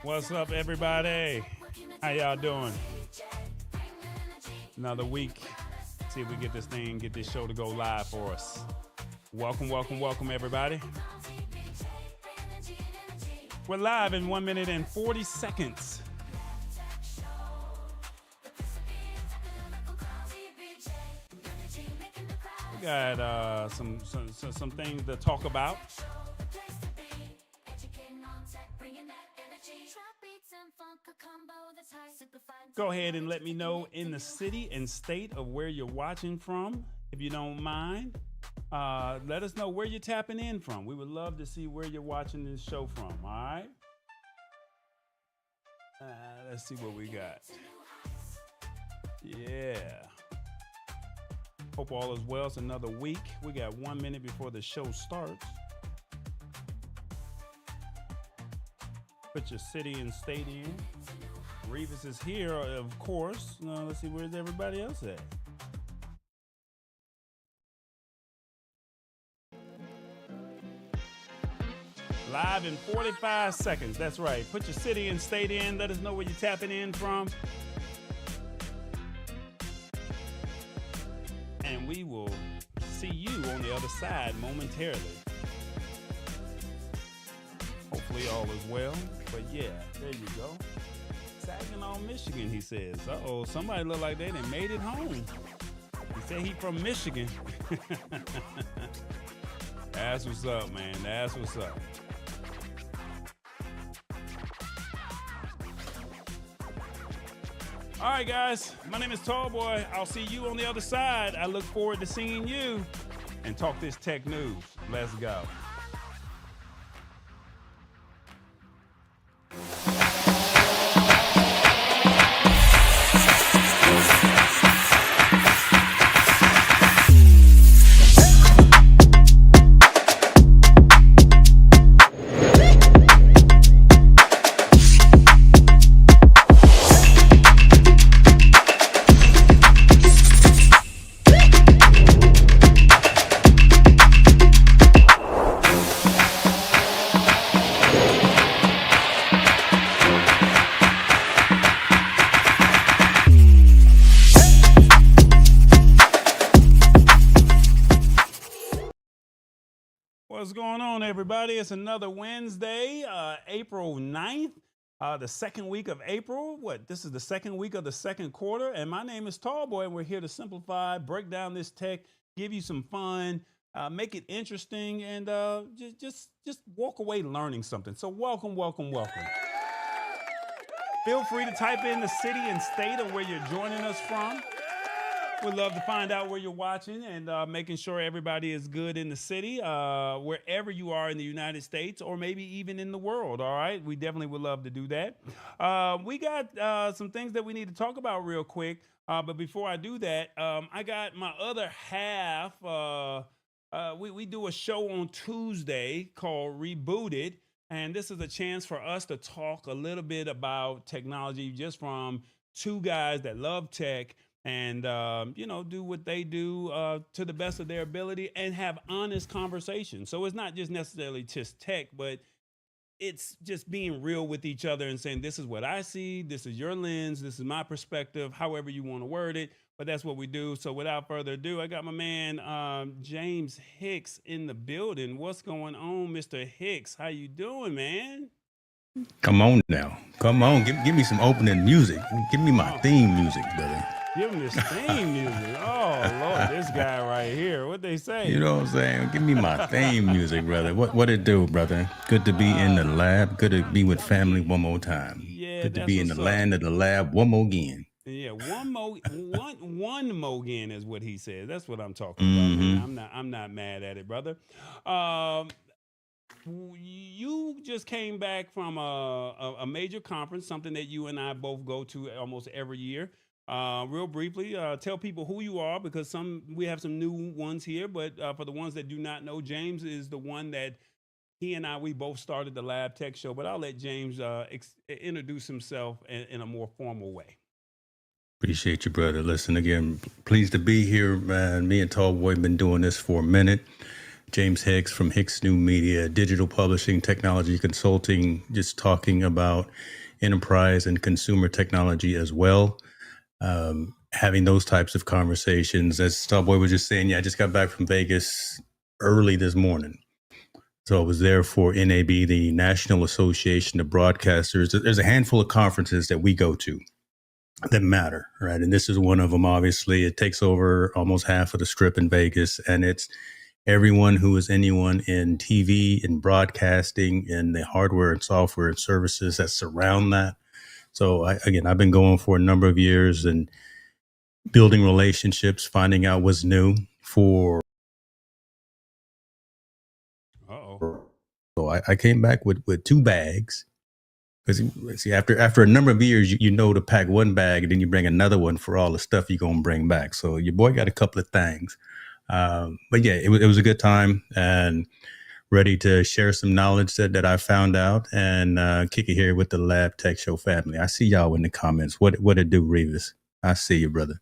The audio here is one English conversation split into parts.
What's up, everybody? How y'all doing? Another week. See if we get this show to go live for us. Welcome, everybody. We're live in 1 minute and 40 seconds. We got some things to talk about. Go ahead and let me know in the city and state of where you're watching from, if you don't mind. Let us know where you're tapping in from. We would love to see where you're watching this show from, all right? Let's see what we got. Yeah. Hope all is well. It's another week. We got 1 minute before the show starts. Put your city and state in. Revis is here, of course. Let's see, where's everybody else at? Live in 45 seconds. That's right. Put your city and state in. Let us know where you're tapping in from. And we will see you on the other side momentarily. Hopefully all is well. But yeah, there you go. Saginaw, Michigan, he says. Uh-oh, somebody look like they done made it home. He said he from Michigan. That's what's up, man. That's what's up. All right, guys. My name is Tallboy. I'll see you on the other side. I look forward to seeing you and talk this tech news. Let's go. What's going on, everybody? It's another Wednesday, April 9th, the second week of April. This is the second week of the second quarter, and my name is Tallboy, and we're here to simplify, break down this tech, give you some fun, make it interesting, and just walk away learning something. So welcome. Feel free to type in the city and state of where you're joining us from. We'd love to find out where you're watching and making sure everybody is good in the city, wherever you are in the United States or maybe even in the world, all right? We definitely would love to do that. We got some things that we need to talk about real quick, but before I do that, I got my other half. We do a show on Tuesday called Rebooted, and this is a chance for us to talk a little bit about technology just from two guys that love tech and do what they do to the best of their ability and have honest conversations. So it's not just necessarily just tech, but it's just being real with each other and saying, this is what I see, this is your lens, this is my perspective, however you want to word it, but that's what we do. So without further ado, I got my man James Hicks in the building. What's going on, Mr. Hicks? How you doing, man? Come on now. Come on. Give me some opening music. Give me my theme music, brother. Give him this theme music. Oh, Lord, this guy right here. What they say? You know what I'm saying? Give me my theme music, brother. What it do, brother? Good to be in the lab. Good to be with family one more time. Yeah, good to be in the land of the lab one more again. Yeah, one more again is what he says. That's what I'm talking about, man. I'm not mad at it, brother. You just came back from a major conference, something that you and I both go to almost every year. Real briefly, tell people who you are, because we have some new ones here, but for the ones that do not know, James is the one that we both started the Lab Tech Show, but I'll let James introduce himself in a more formal way. Appreciate you, brother. Listen, again, pleased to be here, man. Me and Tallboy been doing this for a minute. James Hicks from Hicks New Media, digital publishing, technology consulting, just talking about enterprise and consumer technology as well. Having those types of conversations. As Starboy was just saying, yeah, I just got back from Vegas early this morning. So I was there for NAB, the National Association of Broadcasters. There's a handful of conferences that we go to that matter, right? And this is one of them. Obviously, it takes over almost half of the strip in Vegas, and it's everyone who is anyone in TV and broadcasting and the hardware and software and services that surround that. So I've been going for a number of years and building relationships, finding out what's new for. Uh-oh. So I came back with 2 bags. Because see, after a number of years, you know to pack one bag and then you bring another one for all the stuff you're gonna bring back. So your boy got a couple of things, but yeah, it was a good time and ready to share some knowledge that I found out and kick it here with the Lab Tech Show family. I see y'all in the comments. What it do, Revis? I see you, brother.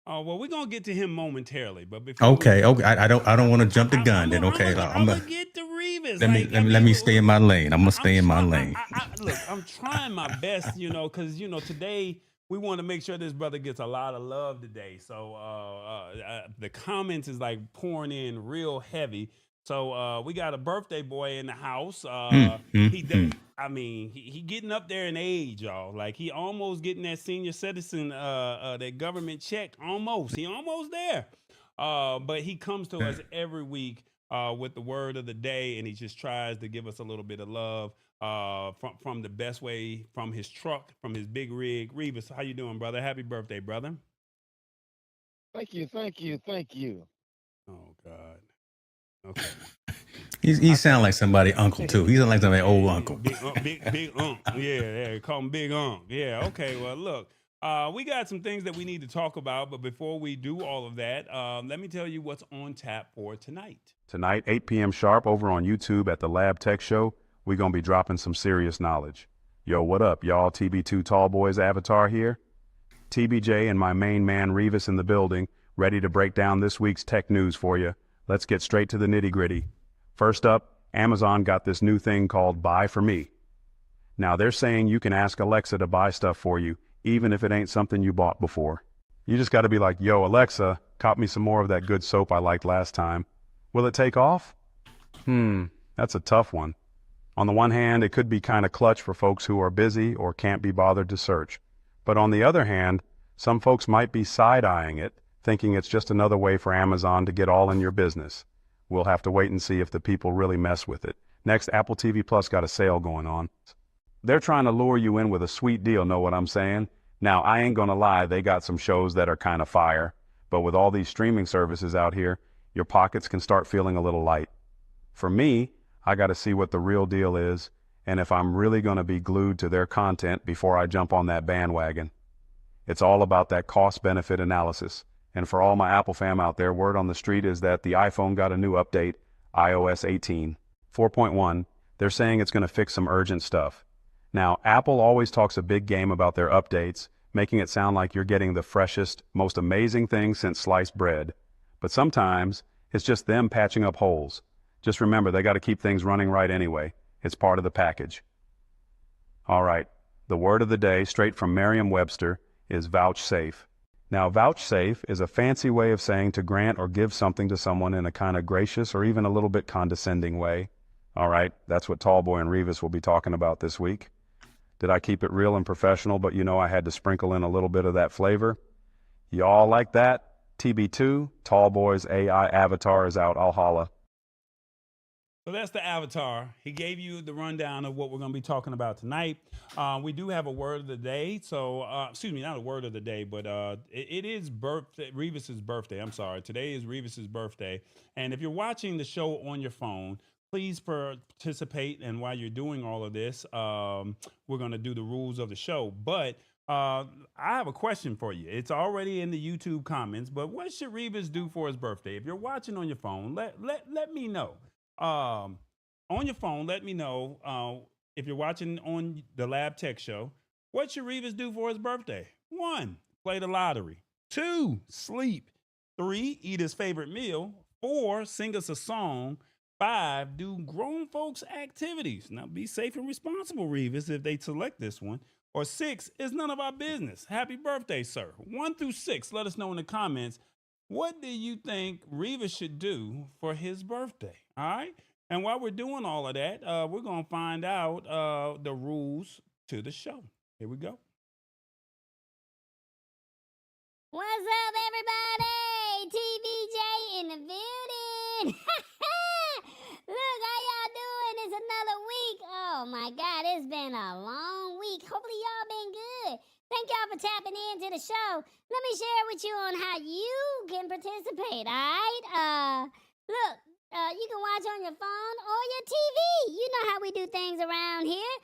Oh, well, we're gonna get to him momentarily, but before we Okay, do, okay. I don't want to jump the gun. Then okay, I'm gonna get to Revis. let me stay in my lane. I'm gonna stay in my lane. Look, I'm trying my best, because today we want to make sure this brother gets a lot of love today. So the comments is like pouring in real heavy. So we got a birthday boy in the house. He getting up there in age, y'all. Like he almost getting that senior citizen, that government check. Almost, he almost there. But he comes to us every week with the word of the day, and he just tries to give us a little bit of love from the best way, from his truck, from his big rig. Revas, how you doing, brother? Happy birthday, brother. Thank you, thank you, thank you. Oh God. Okay. He sound like somebody uncle too. He sound like somebody old uncle. Big Yeah, call him Big Unk. Yeah. Okay. Well, look, we got some things that we need to talk about, but before we do all of that, let me tell you what's on tap for tonight. Tonight, 8 p.m. sharp over on YouTube at the Lab Tech Show, we're going to be dropping some serious knowledge. Yo, what up, y'all? TB2 Tallboy's avatar here. TBJ and my main man Revis in the building, ready to break down this week's tech news for you. Let's get straight to the nitty-gritty. First up, Amazon got this new thing called Buy For Me. Now, they're saying you can ask Alexa to buy stuff for you, even if it ain't something you bought before. You just got to be like, yo, Alexa, cop me some more of that good soap I liked last time. Will it take off? That's a tough one. On the one hand, it could be kind of clutch for folks who are busy or can't be bothered to search. But on the other hand, some folks might be side-eyeing it, thinking it's just another way for Amazon to get all in your business. We'll have to wait and see if the people really mess with it. Next, Apple TV Plus got a sale going on. They're trying to lure you in with a sweet deal, know what I'm saying? Now, I ain't gonna lie, they got some shows that are kind of fire. But with all these streaming services out here, your pockets can start feeling a little light. For me, I gotta see what the real deal is, and if I'm really gonna be glued to their content before I jump on that bandwagon. It's all about that cost-benefit analysis. And for all my Apple fam out there, word on the street is that the iPhone got a new update, iOS 18, 4.1. They're saying it's going to fix some urgent stuff. Now, Apple always talks a big game about their updates, making it sound like you're getting the freshest, most amazing thing since sliced bread. But sometimes, it's just them patching up holes. Just remember, they got to keep things running right anyway. It's part of the package. All right, the word of the day, straight from Merriam-Webster, is vouchsafe. Now, vouchsafe is a fancy way of saying to grant or give something to someone in a kind of gracious or even a little bit condescending way. All right, that's what Tallboy and Revas will be talking about this week. Did I keep it real and professional, but I had to sprinkle in a little bit of that flavor? Y'all like that? TB2, Tallboy's AI avatar is out. I'll holla. So that's the avatar. He gave you the rundown of what we're going to be talking about tonight. We do have a word of the day. So, excuse me, not a word of the day, but it is Revis's birthday. I'm sorry. Today is Revis's birthday. And if you're watching the show on your phone, please participate. And while you're doing all of this, we're going to do the rules of the show. But I have a question for you. It's already in the YouTube comments, but what should Revis do for his birthday? If you're watching on your phone, let me know. On your phone, let me know if you're watching on the Lab Tech Show, what should Revis do for his birthday? 1, play the lottery. 2, sleep. 3, eat his favorite meal. 4, sing us a song. 5, do grown folks activities. Now be safe and responsible, Revis, if they select this one. Or 6 is none of our business. Happy birthday, sir. 1 through 6, let us know in the comments. What do you think Revis should do for his birthday? All right. And while we're doing all of that, we're going to find out the rules to the show. Here we go. What's up, everybody? TBJ in the building. Look, how y'all doing? It's another week. Oh my God, it's been a long week. Hopefully y'all been good. Thank y'all for tapping into the show. Let me share with you on how you can participate, all right? Look, you can watch on your phone or your TV. You know how we do things around here.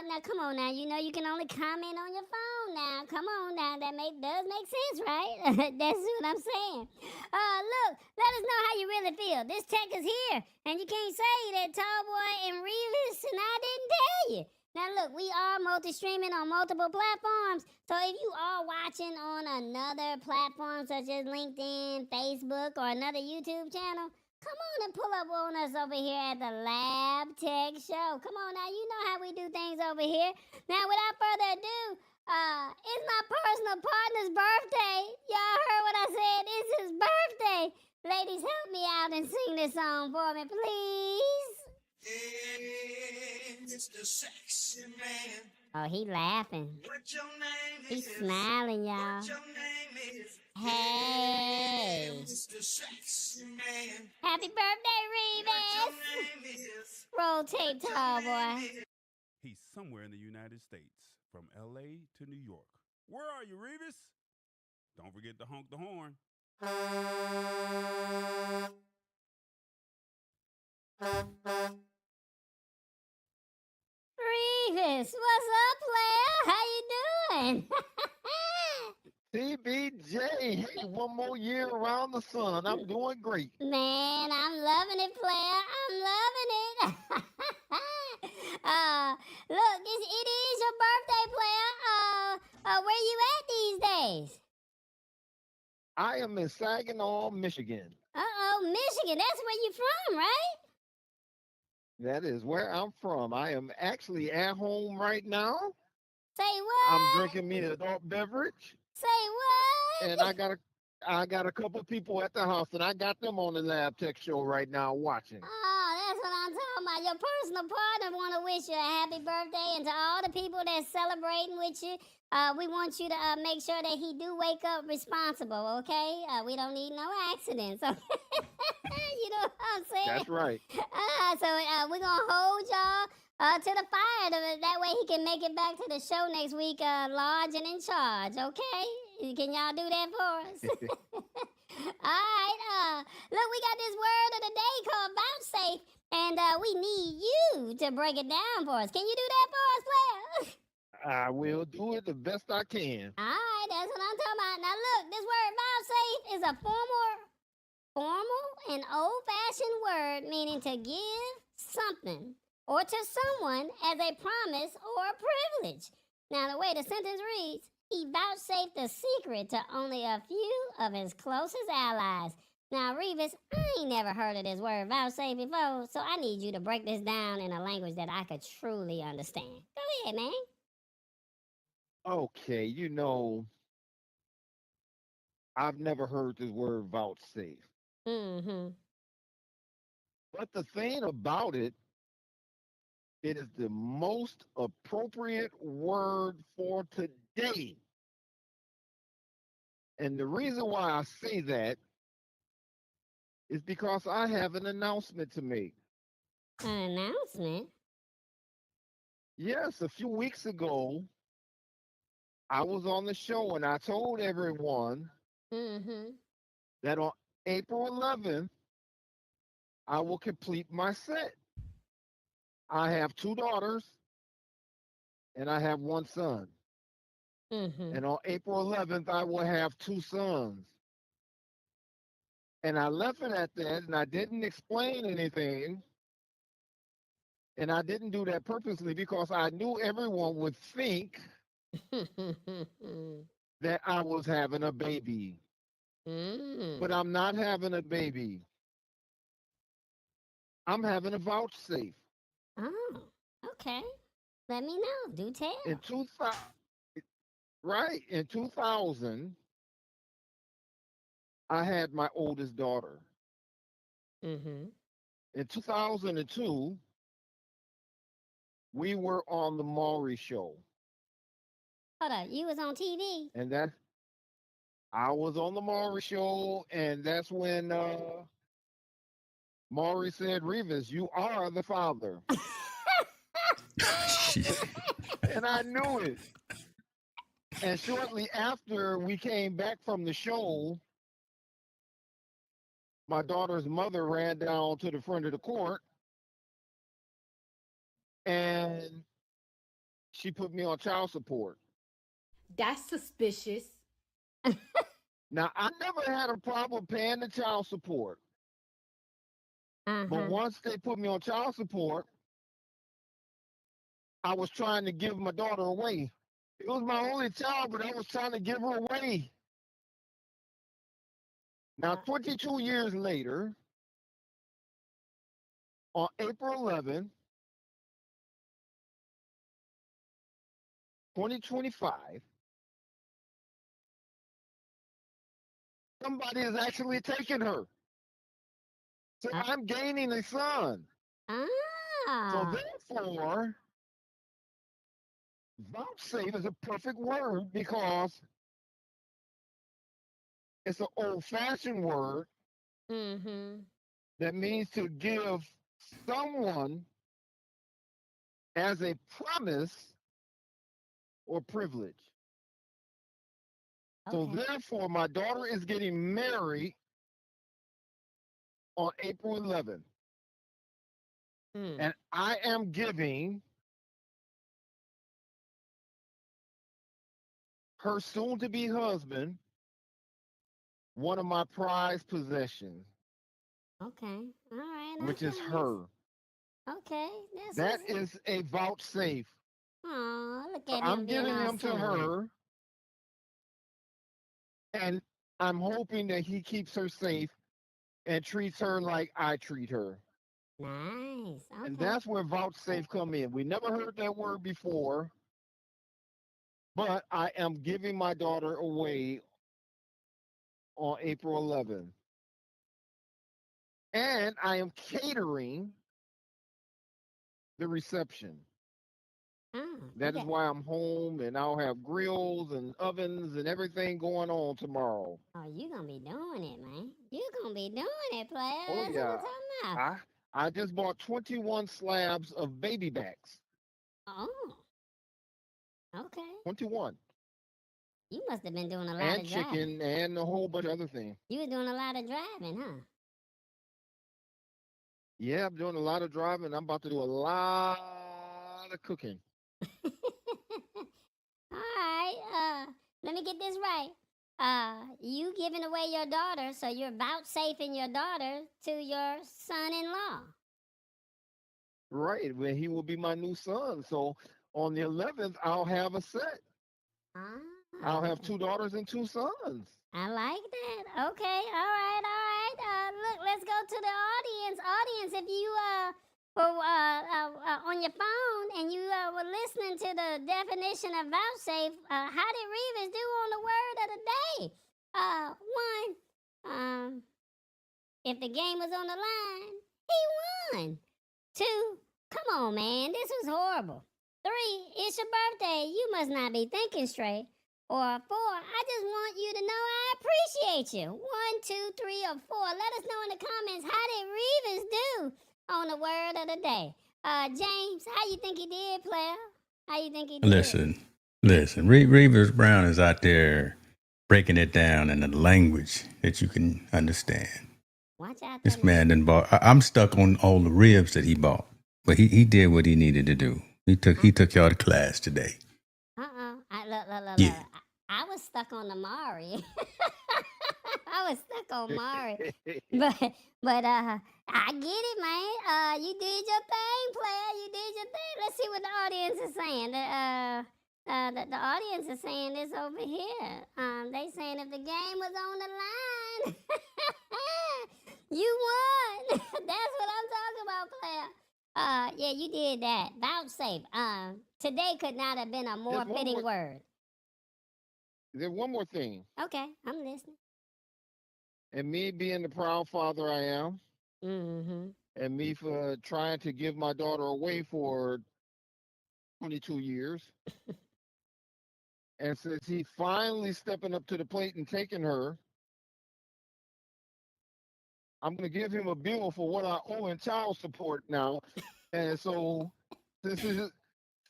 Now come on now, you know you can only comment on your phone now. Come on now, that does make sense, right? That's what I'm saying. Look, let us know how you really feel. This tech is here, and you can't say that Tallboy and Revis and I didn't tell you. Now look, we are multi-streaming on multiple platforms, so if you are watching on another platform such as LinkedIn, Facebook, or another YouTube channel, come on and pull up on us over here at the Lab Tech Show. Come on now, you know how we do things over here. Now, without further ado, it's my personal partner's birthday. Y'all heard what I said? It's his birthday. Ladies, help me out and sing this song for me, please. Hey, Mr. Sexy Man. Oh, he laughing. What your name He's is? smiling, y'all. What your name is? Hey. Mr. Sexy Man. Happy birthday, What your Revis. name is? Roll tape, Tallboy. He's somewhere in the United States, from LA to New York. Where are you, Revis? Don't forget to honk the horn. Revis, what's up, player? How you doing? TBJ, hey, one more year around the sun. I'm doing great. Man, I'm loving it, player. I'm loving it. Look, it is your birthday, player. Where you at these days? I am in Saginaw, Michigan. Uh-oh, Michigan. That's where you from, right? That is where I'm from. I am actually at home right now. Say what? I'm drinking me an adult beverage, Say what? and I got a couple of people at the house, and I got them on the Lab Tech Show right now watching. Oh, that's what I'm talking about. Your personal partner want to wish you a happy birthday, and to all the people that's celebrating with you, we want you to make sure that he do wake up responsible, okay? We don't need no accidents. You know what I'm saying? That's right. So we're going to hold y'all to the fire. That way he can make it back to the show next week large and in charge, okay? Can y'all do that for us? All right. Look, we got this word of the day called vouchsafe, and we need you to break it down for us. Can you do that for us, player? I will do it the best I can. All right, that's what I'm talking about. Now look, this word vouchsafe is a formal and old-fashioned word meaning to give something or to someone as a promise or a privilege. Now the way the sentence reads, he vouchsafed the secret to only a few of his closest allies. Now, Revis, I ain't never heard of this word vouchsafe before, so I need you to break this down in a language that I could truly understand. Go ahead, man. Okay, I've never heard this word vouchsafe. Mm-hmm. But the thing about it is the most appropriate word for today. And the reason why I say that is because I have an announcement to make. An announcement? Yes, a few weeks ago, I was on the show and I told everyone Mm-hmm. that on April 11th, I will complete my set. I have 2 daughters and I have 1 son. Mm-hmm. And on April 11th, I will have 2 sons. And I left it at that and I didn't explain anything. And I didn't do that purposely because I knew everyone would think that I was having a baby. But I'm not having a baby. I'm having a vouchsafe. Oh, okay. Let me know. Do tell. In 2000, right, in 2000, I had my oldest daughter. Mm-hmm. In 2002, we were on the Maury show, Hold up. You was on TV? and that I was on the Maury show, and that's when Maury said, "Revas, you are the father," Shit. and I knew it. And shortly after we came back from the show, my daughter's mother ran down to the front of the court and she put me on child support. That's suspicious. Now, I never had a problem paying the child support, but Uh-huh. once they put me on child support, I was trying to give my daughter away. It was my only child, but I was trying to give her away. Now, 22 years later, on April 11, 2025, somebody is actually taking her. So I'm gaining a son. So Ah. therefore, vouchsafe is a perfect word because it's an old-fashioned word Mm-hmm. that means to give someone as a promise or privilege. So Okay. therefore, my daughter is getting married on April 11th, Mm. and I am giving her soon-to-be husband one of my prized possessions, Okay. All right. which is That's nice. her. Okay. That's That what's is a vouchsafe. Oh, look So at I'm him being giving all him to sentimental. her, and I'm hoping that he keeps her safe and treats her like I treat her. Nice. And Okay. that's where vouchsafe come in. We never heard that word before, but I am giving my daughter away on April 11th. And I am catering the reception. You That is got. why I'm home and I'll have grills and ovens and everything going on tomorrow. Oh, you gonna be doing it, man. You gonna be doing it, player. Oh That's what I'm yeah. talking about. I just bought 21 slabs of baby backs. Oh, okay. 21. You must have been doing a lot And of driving. chicken and a whole bunch of other things. You were doing a lot of driving, huh? Yeah, I'm doing a lot of driving. I'm about to do a lot of cooking. All right. Let me get this right. You giving away your daughter, so you're vouchsafing your daughter to your son-in-law. Right. When he will be my new son. So on the 11th, I'll have a set. I'll have Okay. 2 daughters and 2 sons. I like that. Okay, all right, all right. Look, let's go to the audience. Audience, if you were on your phone and you were listening to the definition of vouchsafe, how did Revis do on the word of the day? One, if the game was on the line, he won. Two, come on, man, this was horrible. Three, it's your birthday. You must not be thinking straight. Or four, I just want you to know I appreciate you. 1, 2, 3, or 4. Let us know in the comments, how did Revis do on the word of the day? James, how you think he did, player? How you think he did? Listen. Revis Brown is out there breaking it down in a language that you can understand. Watch out. This man done bought. I'm stuck on all the ribs that he bought, but he did what he needed to do. He took y'all to class today. Look. Yeah. I was stuck on the Mari. I was stuck on Mari. But I get it, man. You did your thing, player. You did your thing. Let's see what the audience is saying. The audience is saying this over here. They saying if the game was on the line, You won. That's what I'm talking about, player. Yeah, you did that. Vouchsafe. Today could not have been a more There's one fitting more. word. There's one more thing. Okay, I'm listening. And me being the proud father I am, Mm-hmm. and me for trying to give my daughter away for 22 years, and since he finally stepping up to the plate and taking her, I'm gonna give him a bill for what I owe in child support now. And so, since he's,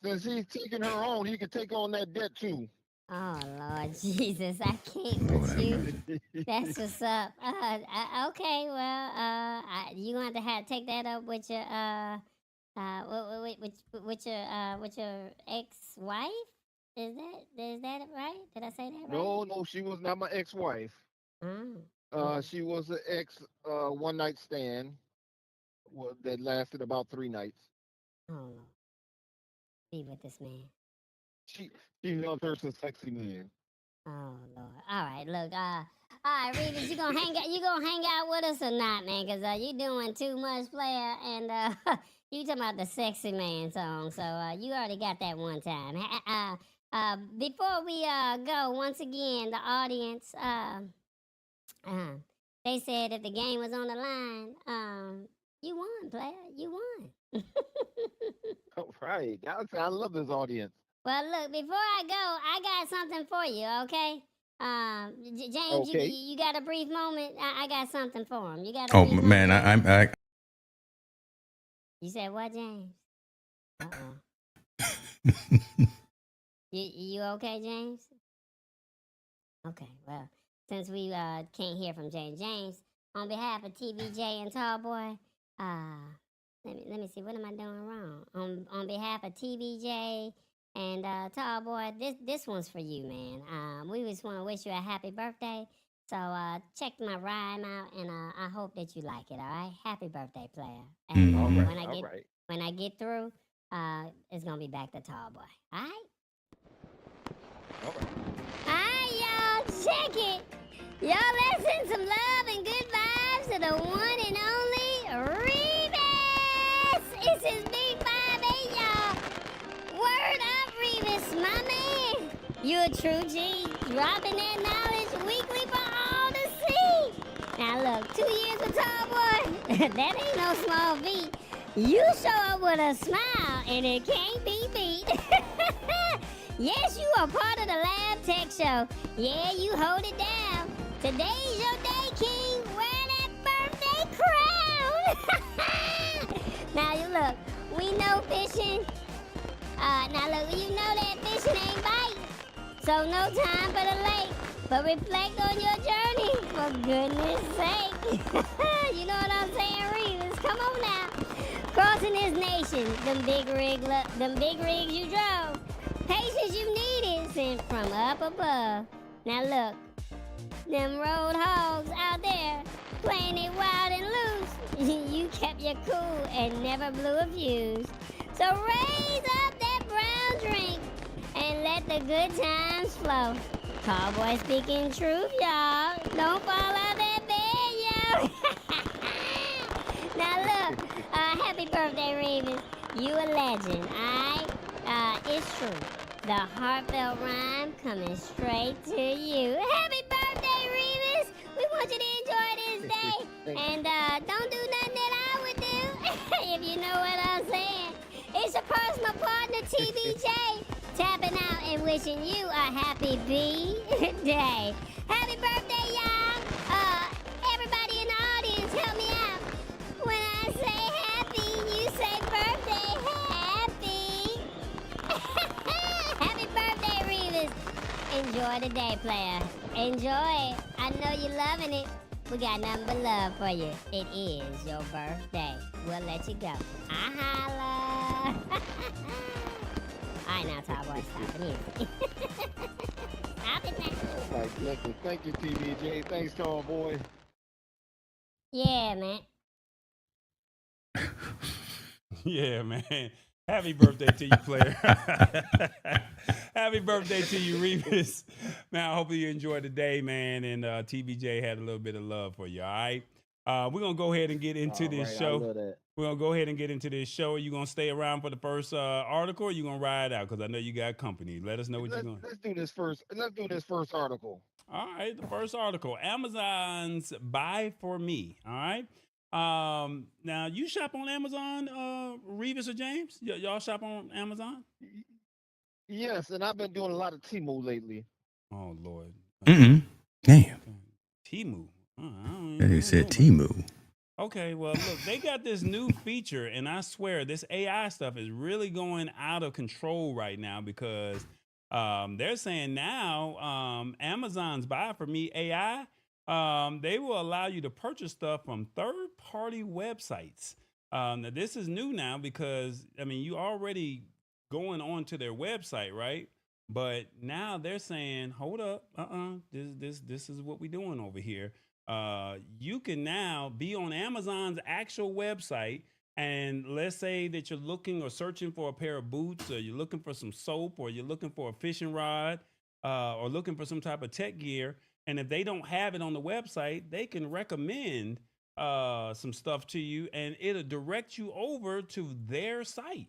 since he's taking her on, he can take on that debt too. Oh Lord Jesus, I can't Lord with have you. mercy. That's what's up. Okay, well, you going to have to take that up with your with your ex-wife. Is that right? Did I say that right? No, she was not my ex-wife. Oh, okay. She was an ex one night stand that lasted about 3 nights. Oh Lord, be with this man. She she loved her some sexy man. Oh Lord. All right, look. All right, Revis, you gonna hang out? You gonna hang out with us or not, man? Cause you doing too much, player, and you talking about the sexy man song. So you already got that one time. Before we go, once again, the audience, they said if the game was on the line, you won, player. You won. All right, I love this audience. Well, look, before I go, I got something for you, okay? James, Okay. you got a brief moment? I got something for him. You got a Oh brief man, moment? I You said what, James? Uh-oh. You okay, James? Okay, well, since we can't hear from James, on behalf of TVJ and Tallboy, let me see, what am I doing wrong? On behalf of TVJ and Tallboy, this one's for you, man. We just want to wish you a happy birthday. So check my rhyme out, and I hope that you like it. All right, happy birthday, player. And All Mhm. right, all right. when I get through, it's gonna be back to Tallboy. All right. All right. Alright, y'all, check it. Y'all, let's send some love and good vibes to the one and only Revis. It's his big 5'8", y'all. Word up, Revis, my man. You a true G, dropping that knowledge weekly for all to see. Now look, 2 years with Tallboy, that ain't no small feat. You show up with a smile, and it can't be beat. Yes, you are part of the Lab Tech Show. Yeah, you hold it down. Today's your day, King. Wear that birthday crown. Now, you look, we know fishing. Now, look, you know that fishing ain't bite. So, no time for the lake. But reflect on your journey, for goodness sake. You know what I'm saying, Revis? Come on now. Crossing this nation, them big rigs you drove. Patience you needed sent from up above. Now look, them road hogs out there playing it wild and loose. You kept your cool and never blew a fuse. So raise up that brown drink and let the good times flow. Cowboy speaking truth, y'all. Don't fall out that bed, y'all. Now look, happy birthday, Revis. You a legend, alright? It's true. The heartfelt rhyme coming straight to you. Happy birthday, Revis! We want you to enjoy this day. And don't do nothing that I would do, if you know what I'm saying. It's your personal partner, TBJ, tapping out and wishing you a happy B-Day. Happy birthday, y'all! Everybody in the audience, help me out. When I say happy, you say birthday happy. Happy birthday, Revis. Enjoy the day, player. Enjoy it. I know you're loving it. We got nothing but love for you. It is your birthday. We'll let you go. I holla. All right, now, Tallboy, stop the music. Stop it now. Oh my goodness. Thank you, TVJ. Thanks, Tallboy. Yeah, man. Yeah, man. Happy birthday to you, player. Happy birthday to you, Revis. Man, I hope you enjoyed the day, man. And TBJ had a little bit of love for you, all right? We're gonna go ahead and get into All this right, I show. love that. We're gonna go ahead and get into this show. Are you gonna stay around for the first article, or you gonna ride out? Because I know you got company. Let us know what you're going. Let's do this first. Let's do this first article. All right, the first article: Amazon's Buy for Me. All right. Now you shop on Amazon, Revis or James? Y'all shop on Amazon? Yes, and I've been doing a lot of Timo lately. Oh Lord. Mm-mm. Damn. Timu. I don't They know said about- Timu. Okay, well, look, they got this new feature, and I swear this AI stuff is really going out of control right now because they're saying now Amazon's Buy for Me AI, they will allow you to purchase stuff from third-party websites. Now, this is new now because, I mean, you already going on to their website, right? But now they're saying, hold up, this is what we're doing over here. You can now be on Amazon's actual website. And let's say that you're looking or searching for a pair of boots, or you're looking for some soap, or you're looking for a fishing rod, or looking for some type of tech gear. And if they don't have it on the website, they can recommend some stuff to you, and it'll direct you over to their site.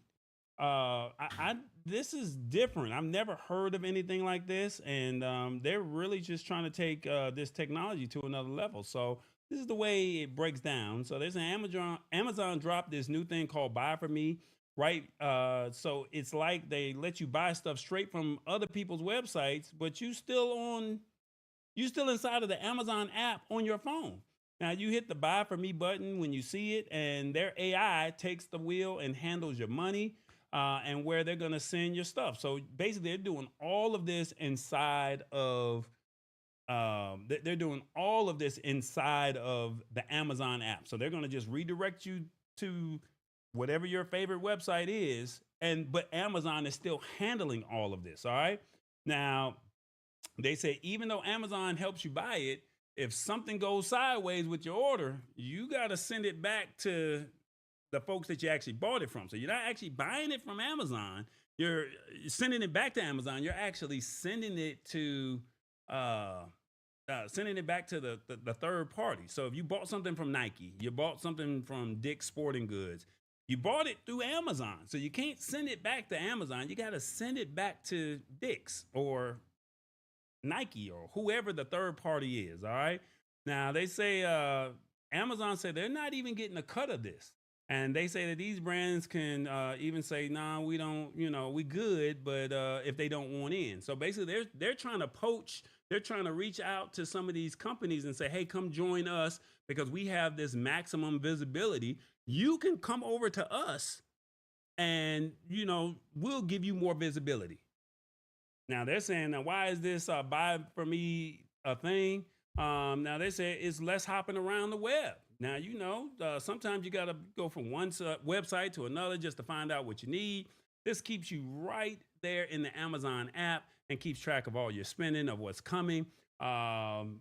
This is different. I've never heard of anything like this, and they're really just trying to take this technology to another level. So this is the way it breaks down. So there's an Amazon dropped this new thing called Buy for Me, right? So it's like they let you buy stuff straight from other people's websites, but you still inside of the Amazon app on your phone. Now you hit the Buy for Me button when you see it, and their AI takes the wheel and handles your money and where they're going to send your stuff. So basically, they're doing all of this inside of they're doing all of this inside of the Amazon app. So they're going to just redirect you to whatever your favorite website is, but Amazon is still handling all of this. All right. Now they say even though Amazon helps you buy it, if something goes sideways with your order, you got to send it back to the folks that you actually bought it from. So you're not actually buying it from Amazon. You're sending it back to Amazon. You're actually sending it to sending it back to the third party. So if you bought something from Nike, you bought something from Dick's Sporting Goods, you bought it through Amazon. So you can't send it back to Amazon. You got to send it back to Dick's or Nike or whoever the third party is. All right. Now they say Amazon said they're not even getting a cut of this. And they say that these brands can even say, nah, we don't, we good, but if they don't want in. So basically they're trying to poach, they're trying to reach out to some of these companies and say, hey, come join us because we have this maximum visibility. You can come over to us and, we'll give you more visibility. Now they're saying, now why is this Buy for Me a thing? Now they say it's less hopping around the web. Now, sometimes you got to go from one website to another just to find out what you need. This keeps you right there in the Amazon app and keeps track of all your spending, of what's coming, and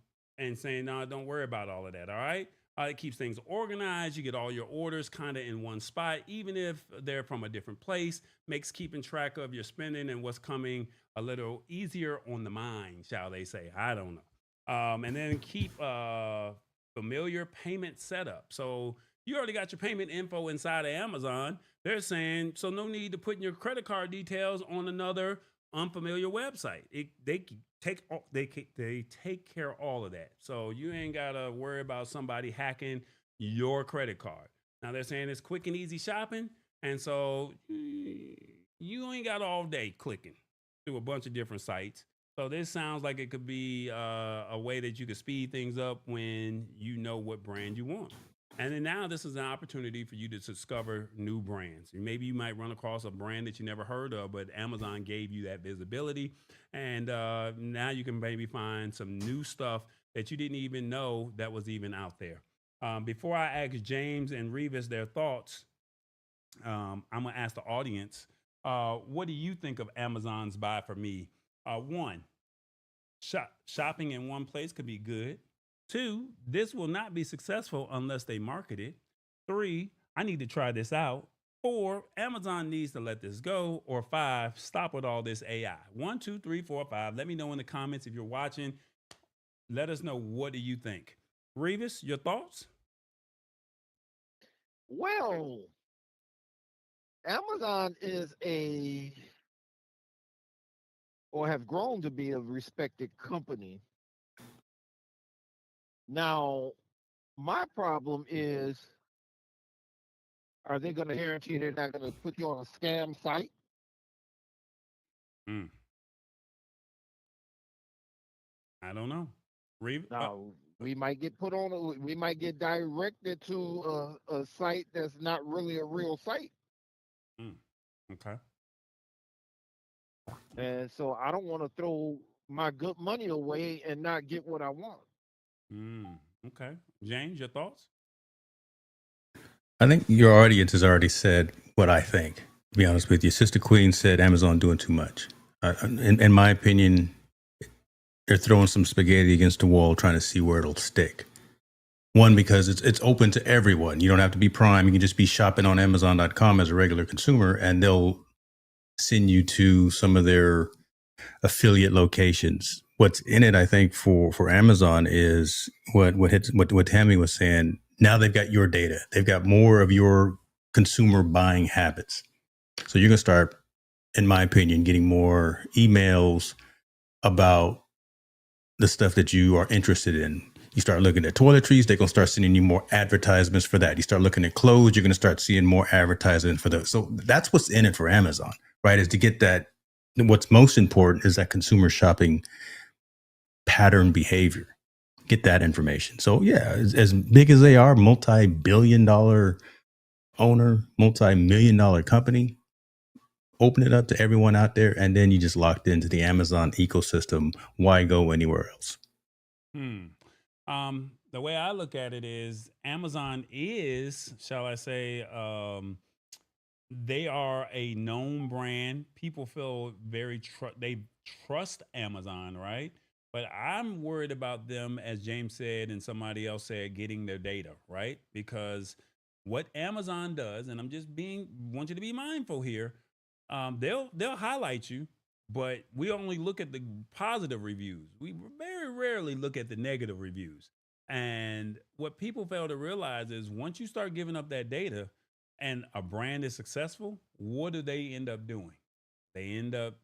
saying, no, don't worry about all of that. All right. It keeps things organized. You get all your orders kind of in one spot, even if they're from a different place. Makes keeping track of your spending and what's coming a little easier on the mind, shall they say. I don't know. And then keep familiar payment setup. So you already got your payment info inside of Amazon. They're saying, so no need to put in your credit card details on another unfamiliar website. They take care of all of that. So you ain't got to worry about somebody hacking your credit card. Now they're saying it's quick and easy shopping. And so you ain't got all day clicking through a bunch of different sites. So this sounds like it could be a way that you could speed things up when you know what brand you want. And then now this is an opportunity for you to discover new brands. Maybe you might run across a brand that you never heard of, but Amazon gave you that visibility. And now you can maybe find some new stuff that you didn't even know that was even out there. Before I ask James and Revis their thoughts, I'm going to ask the audience, what do you think of Amazon's Buy for Me? One, shopping in one place could be good. Two, this will not be successful unless they market it. Three, I need to try this out. Four, Amazon needs to let this go. Or five, stop with all this AI. 1, 2, 3, 4, 5. Let me know in the comments if you're watching. Let us know, what do you think? Revis, your thoughts? Well, Amazon is or have grown to be a respected company. Now, my problem is, are they going to guarantee they're not going to put you on a scam site? Mm, I don't know. Now, we might get put on, we might get directed to a site that's not really a real site. Okay. And so I don't want to throw my good money away and not get what I want. Okay. James, your thoughts? I think your audience has already said what I think. To be honest with you, Sister Queen said Amazon doing too much. In my opinion, they're throwing some spaghetti against the wall, trying to see where it'll stick. One, because it's open to everyone. You don't have to be Prime. You can just be shopping on Amazon.com as a regular consumer, and they'll send you to some of their affiliate locations. What's in it, I think, for Amazon is what Tammy was saying. Now they've got your data. They've got more of your consumer buying habits. So you're going to start, in my opinion, getting more emails about the stuff that you are interested in. You start looking at toiletries, they're going to start sending you more advertisements for that. You start looking at clothes, you're going to start seeing more advertising for those. So that's what's in it for Amazon, right? Is to get that. What's most important is that consumer shopping pattern behavior. Get that information. So yeah, as big as they are, multi-billion-dollar owner, multi-million-dollar company, open it up to everyone out there, and then you just locked into the Amazon ecosystem. Why go anywhere else? The way I look at it is Amazon is, shall I say, they are a known brand. People feel they trust Amazon, right? But I'm worried about them, as James said and somebody else said, getting their data, right? Because what Amazon does, and want you to be mindful here, they'll highlight you, but we only look at the positive reviews. We very rarely look at the negative reviews. And what people fail to realize is once you start giving up that data and a brand is successful, what do they end up doing? They end up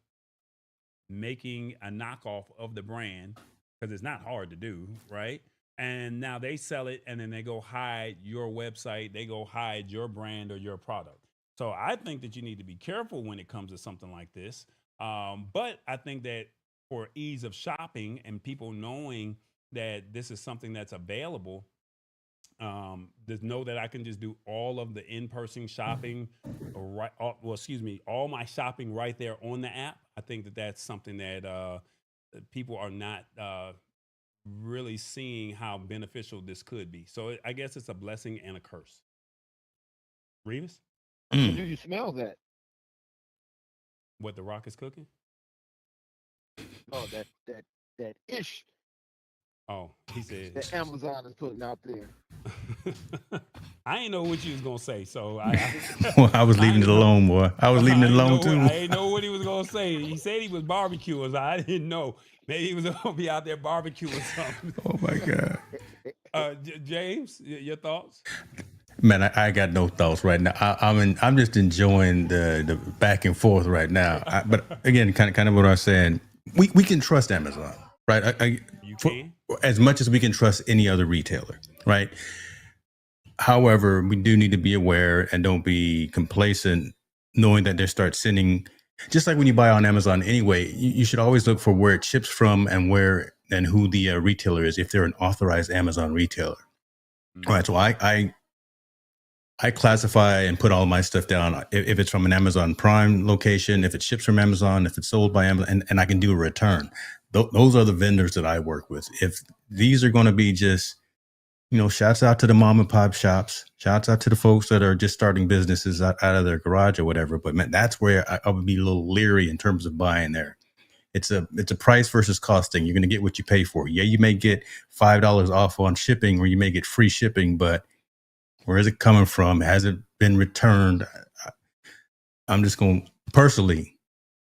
making a knockoff of the brand because it's not hard to do, right? And now they sell it and then they go hide your website, they go hide your brand or your product. So I think that you need to be careful when it comes to something like this. But I think that for ease of shopping and people knowing that this is something that's available, just know that I can just do all of the in-person shopping, all my shopping right there on the app. I think that that's something that people are not really seeing how beneficial this could be. So I guess it's a blessing and a curse. Revis, Do you smell that? what the Rock is cooking? Oh, that ish Oh, he said. that Amazon is putting out there. I ain't know what you was gonna say, so Well, I was leaving it alone, boy. I was leaving it alone too. I didn't know what he was gonna say. He said he was barbecuing, so I didn't know. Maybe he was gonna be out there barbecuing something. Oh my God. James, your thoughts? Man, I got no thoughts right now. I'm just enjoying the back and forth right now. But again, kind of what I was saying, we can trust Amazon, right? You can. As much as we can trust any other retailer, right? However, we do need to be aware and don't be complacent, knowing that they start sending. Just like when you buy on Amazon anyway, you should always look for where it ships from and who the retailer is, if they're an authorized Amazon retailer. All right, so I classify and put all my stuff down if it's from an Amazon Prime location, if it ships from Amazon, if it's sold by Amazon, and I can do a return. Those are the vendors that I work with. If these are going to be just, shouts out to the mom and pop shops, shouts out to the folks that are just starting businesses out of their garage or whatever. But man, that's where I would be a little leery in terms of buying there. It's a price versus cost thing. You're going to get what you pay for. Yeah, you may get $5 off on shipping, or you may get free shipping, but where is it coming from? Has it been returned? I'm just going personally,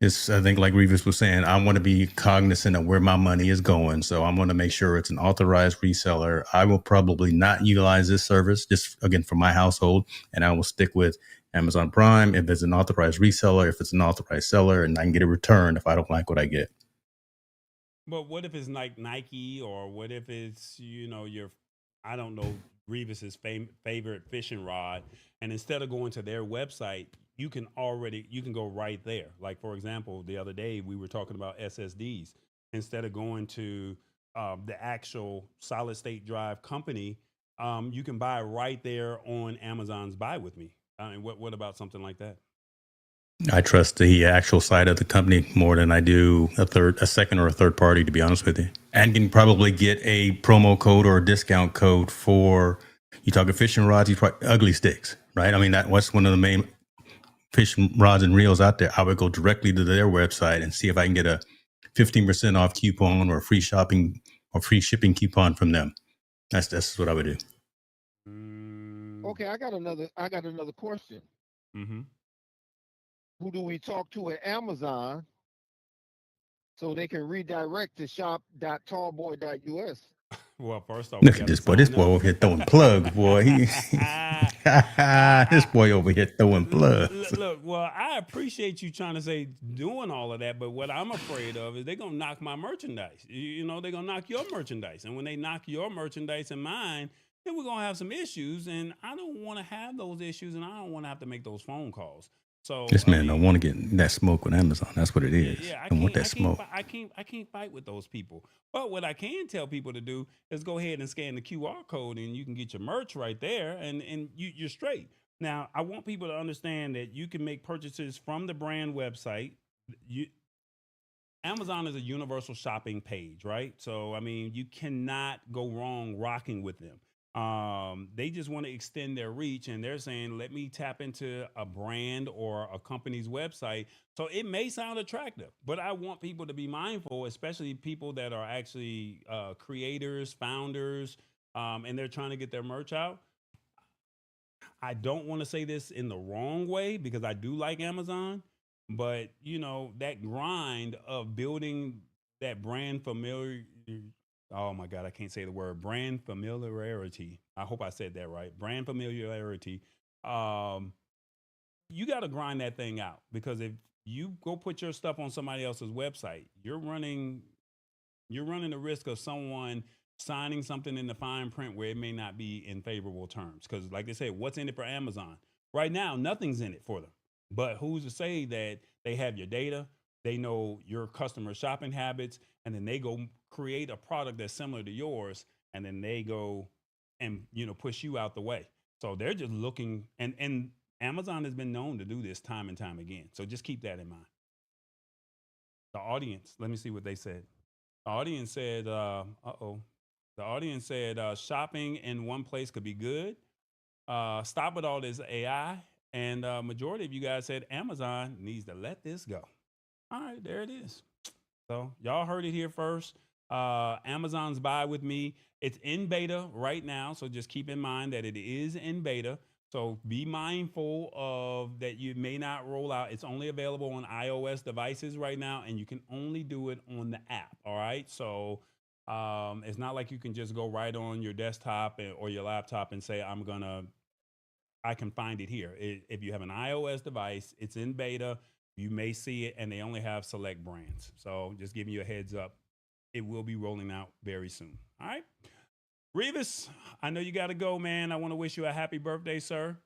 It's, I think, like Revis was saying, I want to be cognizant of where my money is going. So I'm going to make sure it's an authorized reseller. I will probably not utilize this service just again for my household, and I will stick with Amazon Prime if it's an authorized reseller, if it's an authorized seller, and I can get a return if I don't like what I get. But what if it's like Nike, or what if it's, your, I don't know, Revis's favorite fishing rod, and instead of going to their website, you can go right there. Like, for example, the other day we were talking about SSDs. Instead of going to the actual solid state drive company, you can buy right there on Amazon's Buy With Me. I mean, what about something like that? I trust the actual site of the company more than I do a second or a third party, to be honest with you. And can probably get a promo code or a discount code for, you talking fishing rods, you probably ugly sticks, right? I mean, what's one of the main fishing rods and reels out there. I would go directly to their website and see if I can get a 15% off coupon or free shopping or free shipping coupon from them. That's what I would do. Okay, I got another question. Mm-hmm. Who do we talk to at Amazon so they can redirect to shop.tallboy.us? Well, first off, Look at this boy. This boy over here throwing plugs, boy. This boy over here throwing plugs. Look, well, I appreciate you trying to say doing all of that, but what I'm afraid of is they're gonna knock my merchandise. They're gonna knock your merchandise, and when they knock your merchandise and mine, then we're gonna have some issues, and I don't want to have those issues, and I don't want to have to make those phone calls. So This man don't want to get that smoke with Amazon. That's what it is. yeah, Don't want that smoke. I can't fight with those people. But what I can tell people to do is go ahead and scan the QR code, and you can get your merch right there, and you're straight. Now, I want people to understand that you can make purchases from the brand website. Amazon is a universal shopping page, right? So, I mean, you cannot go wrong rocking with them. They just want to extend their reach, and they're saying, let me tap into a brand or a company's website. So it may sound attractive, but I want people to be mindful, especially people that are actually creators, founders, and they're trying to get their merch out. I don't want to say this in the wrong way because I do like Amazon, but that grind of building that brand familiar. Oh my God, I can't say the word brand familiarity. I hope I said that right. Brand familiarity. Um, you got to grind that thing out because if you go put your stuff on somebody else's website, you're running the risk of someone signing something in the fine print where it may not be in favorable terms. Because, like they said, what's in it for Amazon? Right now, nothing's in it for them. But who's to say that they have your data, they know your customer shopping habits, and then they go create a product that's similar to yours, and then they go and push you out the way. So they're just looking, and Amazon has been known to do this time and time again. So just keep that in mind. The audience, let me see what they said. The audience said, The audience said shopping in one place could be good. Stop with all this AI. And majority of you guys said Amazon needs to let this go. All right, there it is. So y'all heard it here first. Amazon's Buy With Me. It's in beta right now. So just keep in mind that it is in beta. So be mindful of that you may not roll out. It's only available on iOS devices right now, and you can only do it on the app. All right. So it's not like you can just go right on your desktop or your laptop and say, I can find it here. If you have an iOS device, it's in beta. You may see it, and they only have select brands. So just giving you a heads up, it will be rolling out very soon. All right. Revis, I know you got to go, man. I want to wish you a happy birthday, sir.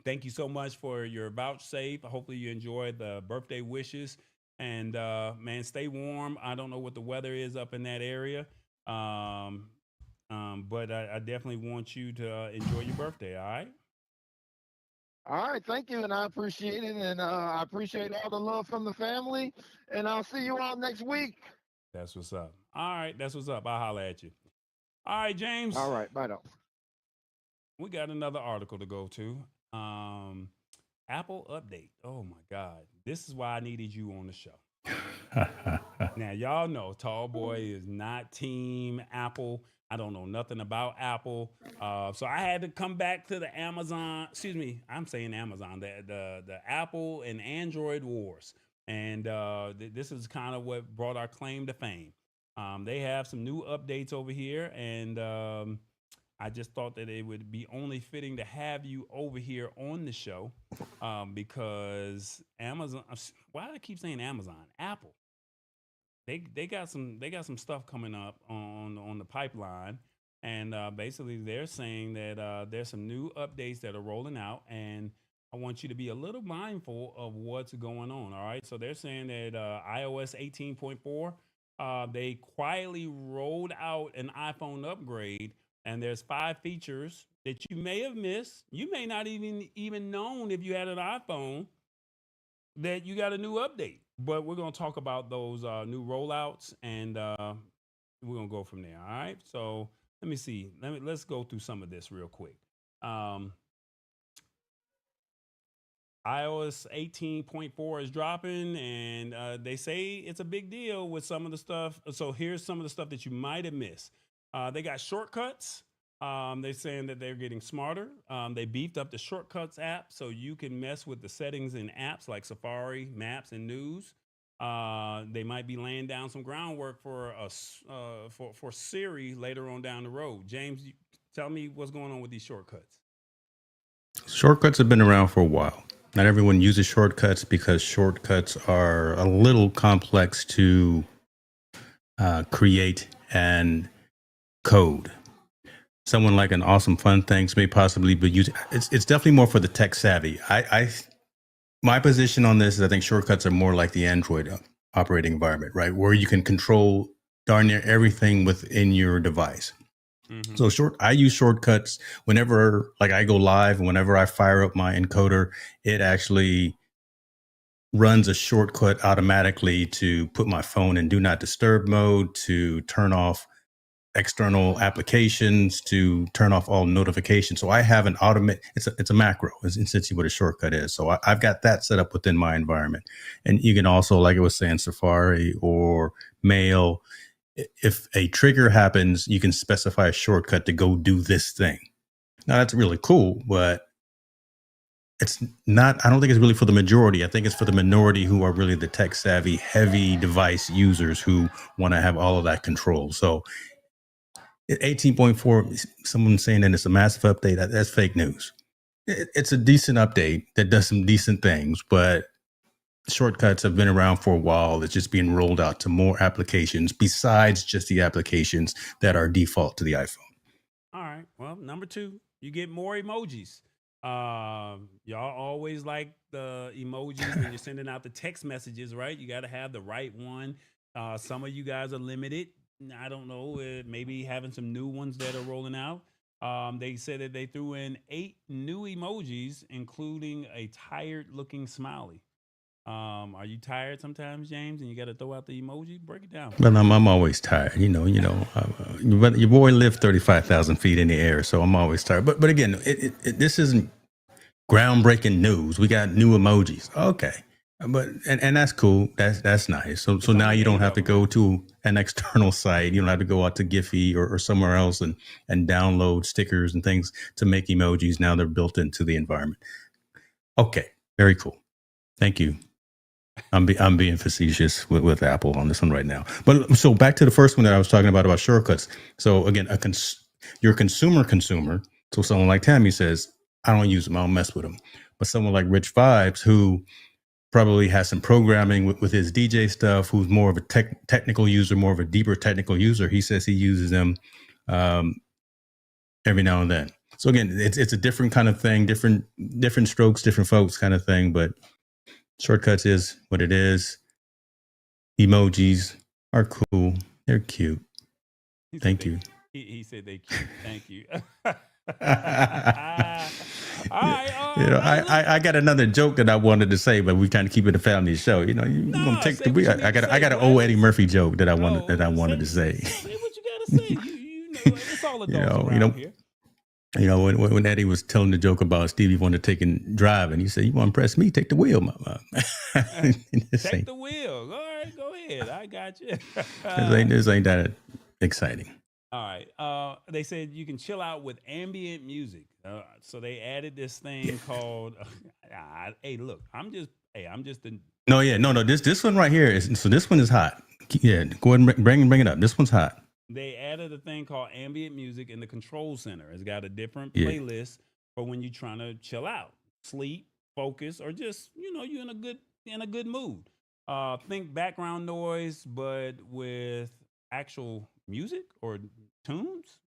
Thank you so much for your vouchsafe. Hopefully you enjoy the birthday wishes. And man, stay warm. I don't know what the weather is up in that area. Um, but I definitely want you to enjoy your birthday. All right. All right, thank you, and I appreciate it, and I appreciate all the love from the family, and I'll see you all next week. That's what's up. All right. That's what's up. I'll holler at you. All right, James. All right, bye now. We got another article to go to. Apple update. Oh my God. This is why I needed you on the show. Now, y'all know Tall Boy is not team Apple. I don't know nothing about Apple. So I had to come back to the Amazon, excuse me, I'm saying Amazon, the Apple and Android wars. And this is kind of what brought our claim to fame. They have some new updates over here, and I just thought that it would be only fitting to have you over here on the show because Amazon. Why do I keep saying Amazon? Apple. They got some stuff coming up on the pipeline, and basically they're saying that there's some new updates that are rolling out, and I want you to be a little mindful of what's going on. All right, so they're saying that iOS 18.4, they quietly rolled out an iPhone upgrade, and there's 5 features that you may have missed. You may not even known if you had an iPhone that you got a new update. But we're going to talk about those new rollouts, and we're going to go from there. All right. So let me see. Let's go through some of this real quick. Um, iOS 18.4 is dropping, and they say it's a big deal with some of the stuff. So here's some of the stuff that you might have missed. They got shortcuts. They're saying that they're getting smarter. They beefed up the shortcuts app so you can mess with the settings in apps like Safari, Maps, and News. They might be laying down some groundwork for Siri later on down the road. James, tell me what's going on with these shortcuts. Shortcuts have been around for a while. Not everyone uses shortcuts because shortcuts are a little complex to create and code. Someone like an Awesome Fun Things may possibly be using. It's definitely more for the tech savvy. My position on this is I think shortcuts are more like the Android operating environment, right, where you can control darn near everything within your device. Mm-hmm. So I use shortcuts whenever, like, I go live, and whenever I fire up my encoder, it actually runs a shortcut automatically to put my phone in do not disturb mode, to turn off external applications, to turn off all notifications. So I have an it's a macro, is essentially what a shortcut is. So I've got that set up within my environment. And you can also, like I was saying, Safari or Mail, if a trigger happens, you can specify a shortcut to go do this thing. Now that's really cool, but it's not, I don't think it's really for the majority. I think it's for the minority who are really the tech savvy, heavy device users who want to have all of that control. So 18.4, someone saying that it's a massive update, that's fake news. It's a decent update that does some decent things, but shortcuts have been around for a while. It's just being rolled out to more applications besides just the applications that are default to the iPhone. All right. Well, number 2, you get more emojis. Y'all always like the emojis when you're sending out the text messages, right? You got to have the right one. Some of you guys are limited. I don't know, maybe having some new ones that are rolling out. They said that they threw in 8 new emojis, including a tired looking smiley. Are you tired sometimes, James, and you got to throw out the emoji? Break it down. Well, I'm always tired, but your boy lived 35,000 feet in the air, so I'm always tired. But again, this isn't groundbreaking news. We got new emojis. Okay. But and that's cool. That's nice. So now you don't have to go to an external site. You don't have to go out to Giphy or somewhere else and download stickers and things to make emojis. Now they're built into the environment. Okay, very cool. Thank you. I'm being facetious with Apple on this one right now. But so back to the first one that I was talking about shortcuts. So again, you're a consumer. So someone like Tammy says, I don't use them. I don't mess with them. But someone like Rich Vibes, who probably has some programming with his DJ stuff, who's more of a technical user, more of a deeper technical user, he says he uses them every now and then. So again, it's a different kind of thing, different strokes, different folks kind of thing. But shortcuts is what it is. Emojis are cool. They're cute. Thank you. He said they cute. Thank you. All right. I got another joke that I wanted to say, but we kind of keep it a family show. You gonna take the wheel. I got an old Eddie Murphy joke that I wanted to say. Say what you gotta say. It's all adults around here. When Eddie was telling the joke about Stevie Wonder taking driving, he said, "You want to impress me? Take the wheel, mama." Take the wheel. All right, go ahead. I got you. This ain't that exciting. All right. They said you can chill out with ambient music. So they added this thing called. Hey, look, I'm just No, yeah, no. This one right here is so. This one is hot. Yeah, go ahead and bring it up. This one's hot. They added a thing called ambient music in the control center. It's got a different Yeah, playlist for when you're trying to chill out, sleep, focus, or just you're in a good mood. Think background noise, but with actual music or tunes.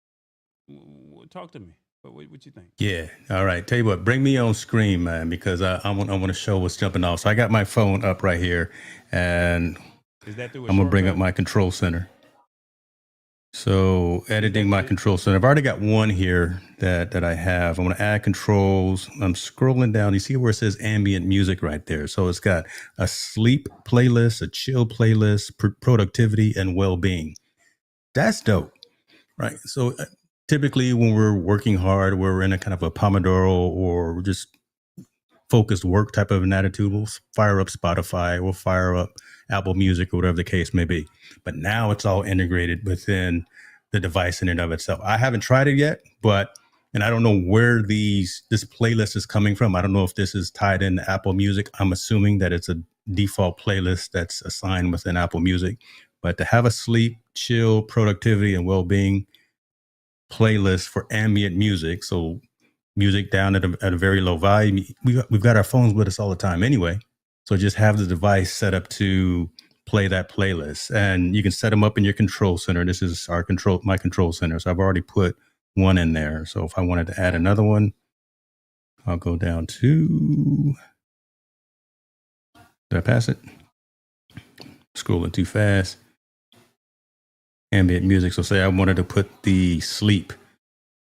Talk to me. What you think? yeah. All right. Tell you what, bring me on screen, man, because I want to show what's jumping off. So I got my phone up right here, and Is that through a I'm gonna bring up shortcut? my control center. So editing my it- control center. I've already got one here that I have. I'm going to add controls. I'm scrolling down. You see where it says ambient music right there. So it's got a sleep playlist, a chill playlist, productivity, and well-being. That's dope, right? So typically when we're working hard, we're in a kind of a Pomodoro or just focused work type of an attitude. We'll fire up Spotify, we'll fire up Apple Music or whatever the case may be. But now it's all integrated within the device in and of itself. I haven't tried it yet, and I don't know where this playlist is coming from. I don't know if this is tied into Apple Music. I'm assuming that it's a default playlist that's assigned within Apple Music. But to have a sleep, chill, productivity, and well-being playlist for ambient music, so music down at a very low volume. We've got our phones with us all the time anyway. So just have the device set up to play that playlist, and you can set them up in your control center. This is my control center. So I've already put one in there. So if I wanted to add another one, I'll go down to, did I pass it? Scrolling too fast. Ambient music. So say I wanted to put the sleep.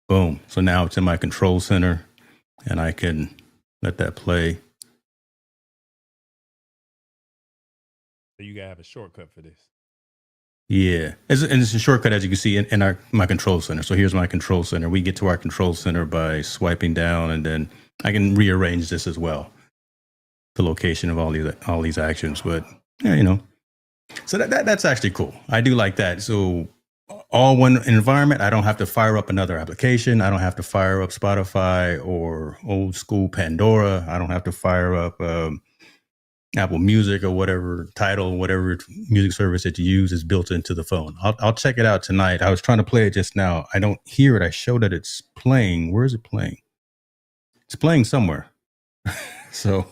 Boom. So now it's in my control center and I can let that play. So you gotta have a shortcut for this. Yeah. And it's a shortcut, as you can see, in my control center. So here's my control center. We get to our control center by swiping down, and then I can rearrange this as well, the location of all these actions. But yeah, so that's actually cool. I do like that. So all one environment. I don't have to fire up another application. I don't have to fire up Spotify or old school Pandora. I don't have to fire up Apple Music or whatever music service that you use is built into the phone. I'll check it out tonight. I was trying to play it just now. I don't hear it. I show that it's playing. Where is it playing? It's playing somewhere. So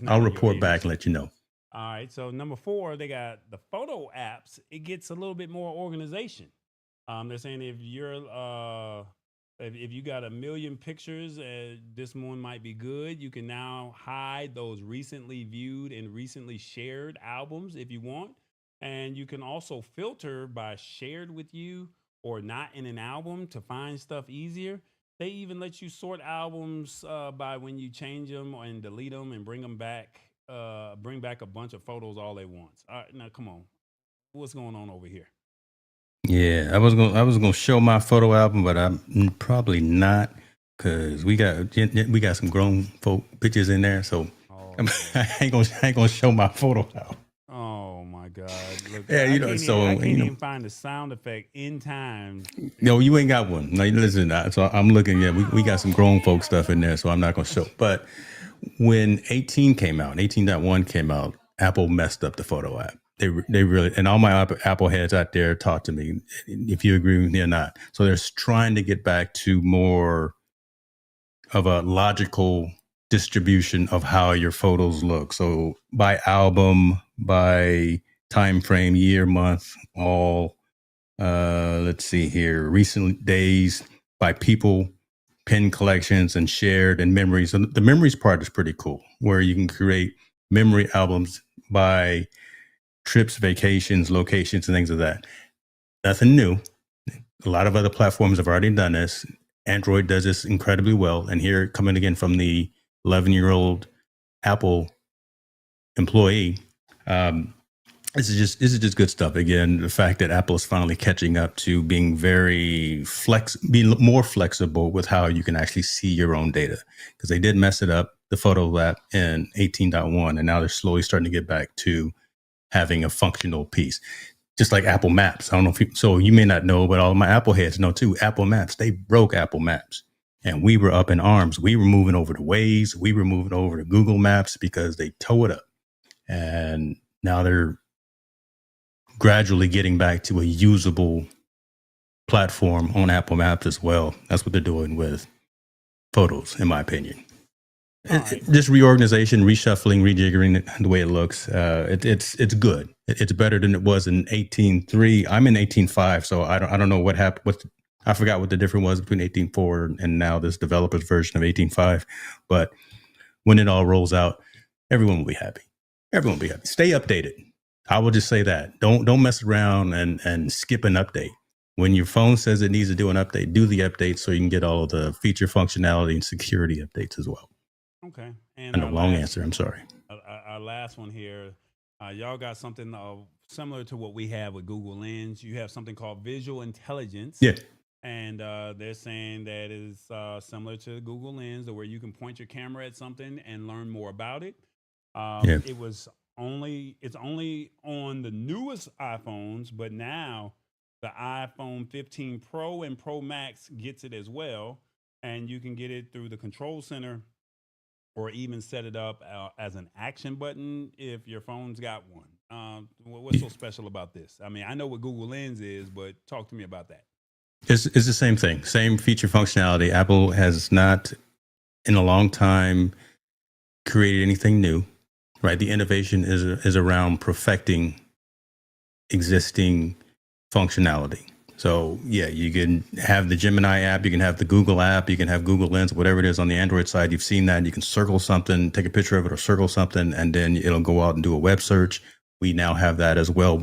I'll report back and let you know. All right. So number 4, they got the photo apps. It gets a little bit more organization. They're saying if you're if you got 1 million pictures, this one might be good. You can now hide those recently viewed and recently shared albums if you want. And you can also filter by shared with you or not in an album to find stuff easier. They even let you sort albums by when you change them and delete them and bring them back. Bring back a bunch of photos all at once. All right, now come on, what's going on over here? Yeah, I was gonna show my photo album, but I'm probably not, because we got some grown folk pictures in there, so I ain't gonna show my photo album. Oh my God! Look, Yeah, I can't even find the sound effect in time. No, you ain't got one. No, listen. So I'm looking. Yeah, we got some grown folk stuff in there, so I'm not gonna show. But when 18.1 came out, Apple messed up the photo app. They really, and all my Apple heads out there talk to me if you agree with me or not. So they're trying to get back to more of a logical distribution of how your photos look. So by album, by time frame, year, month, all. Let's see here. Recent days, by people, pin collections, and shared, and memories. And the memories part is pretty cool, where you can create memory albums by trips, vacations, locations, and things of that. Nothing new. A lot of other platforms have already done this. Android does this incredibly well. And here, coming again from the 11-year-old Apple employee, this is just good stuff. Again, the fact that Apple is finally catching up to being being more flexible with how you can actually see your own data, because they did mess it up, the photo app, in 18.1, and now they're slowly starting to get back to having a functional piece. Just like Apple Maps. I don't know so you may not know, but all my Apple heads know too. Apple Maps, they broke Apple Maps, and we were up in arms. We were moving over to Waze. We were moving over to Google Maps because they tore it up. And now they're gradually getting back to a usable platform on Apple Maps as well. That's what they're doing with photos, in my opinion. Just reorganization, reshuffling, rejiggering the way it looks. It's good. It's better than it was in 18.3. I'm in 18.5, so I don't know what happened. I forgot what the difference was between 18.4 and now this developer's version of 18.5. But when it all rolls out, everyone will be happy. Everyone will be happy. Stay updated. I will just say that. Don't mess around and skip an update. When your phone says it needs to do an update, do the update so you can get all of the feature functionality and security updates as well. Okay. And And a long answer. I'm sorry. Our last one here, y'all got something similar to what we have with Google Lens. You have something called visual intelligence. Yeah. And they're saying that is similar to Google Lens, where you can point your camera at something and learn more about it. Yeah. It's only on the newest iPhones, but now the iPhone 15 Pro and Pro Max gets it as well, and you can get it through the control center, or even set it up as an action button if your phone's got one. What's so special about this? I mean, I know what Google Lens is, but talk to me about that. It's the same thing, same feature functionality. Apple has not, in a long time, created anything new, right? The innovation is around perfecting existing functionality. So yeah, you can have the Gemini app, you can have the Google app, you can have Google Lens, whatever it is on the Android side. You've seen that. You can circle something, take a picture of it, or circle something, and then it'll go out and do a web search. We now have that as well.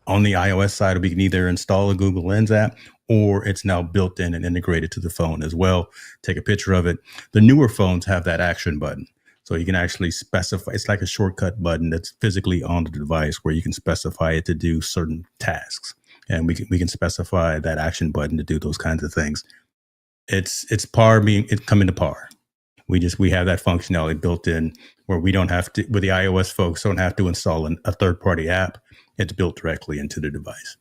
On the iOS side, we can either install a Google Lens app, or it's now built in and integrated to the phone as well. Take a picture of it. The newer phones have that action button. So you can actually specify, it's like a shortcut button that's physically on the device where you can specify it to do certain tasks. And we can specify that action button to do those kinds of things. It's coming to par. We have that functionality built in where we don't have to, with the iOS folks, don't have to install a third-party app. It's built directly into the device.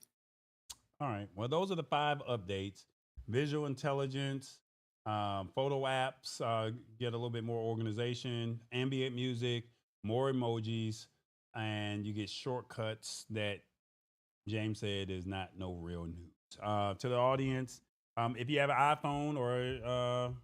All right. Well, those are the 5 updates. Visual intelligence, photo apps get a little bit more organization, ambient music, more emojis, and you get shortcuts that James said is not no real news. To the audience, if you have an iPhone or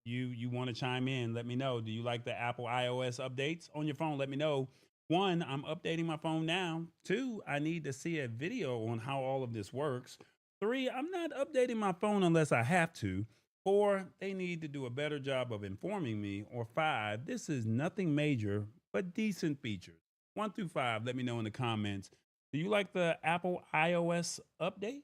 you want to chime in, let me know. Do you like the Apple iOS updates on your phone? Let me know. 1, I'm updating my phone now. 2, I need to see a video on how all of this works. 3, I'm not updating my phone unless I have to. 4, they need to do a better job of informing me. Or 5, this is nothing major, but decent features. 1 through 5, let me know in the comments. Do you like the Apple iOS update?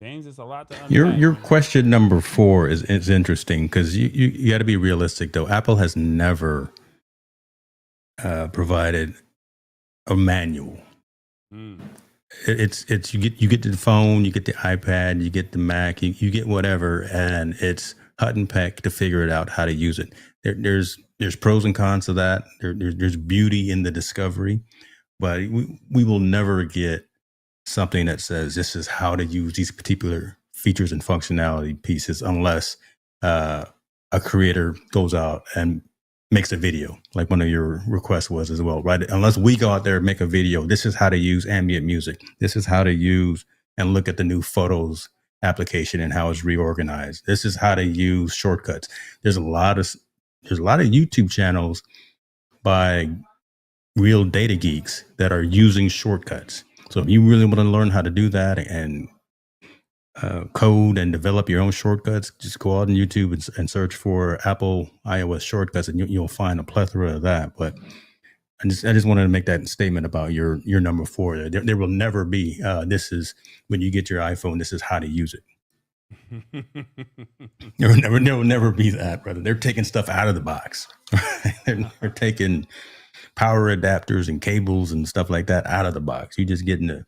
James, it's a lot to unpack. Your question number 4 is interesting because you got to be realistic though. Apple has never provided a manual. It's you get the phone, you get the iPad, you get the Mac, you get whatever, and it's hut and peck to figure it out how to use it. There's pros and cons to that. There's beauty in the discovery, but we will never get something that says this is how to use these particular features and functionality pieces unless a creator goes out and makes a video like one of your requests was as well, right? Unless we go out there and make a video, this is how to use ambient music. This is how to use and look at the new Photos application and how it's reorganized. This is how to use shortcuts. There's a lot of YouTube channels by real data geeks that are using shortcuts. So if you really want to learn how to do that and code and develop your own shortcuts, just go out on YouTube and search for Apple iOS shortcuts, and you'll find a plethora of that. But I just wanted to make that statement about your number 4. There will never be this is when you get your iPhone, this is how to use it. there will never be that, brother. They're taking stuff out of the box. They're taking power adapters and cables and stuff like that out of the box. You just get in the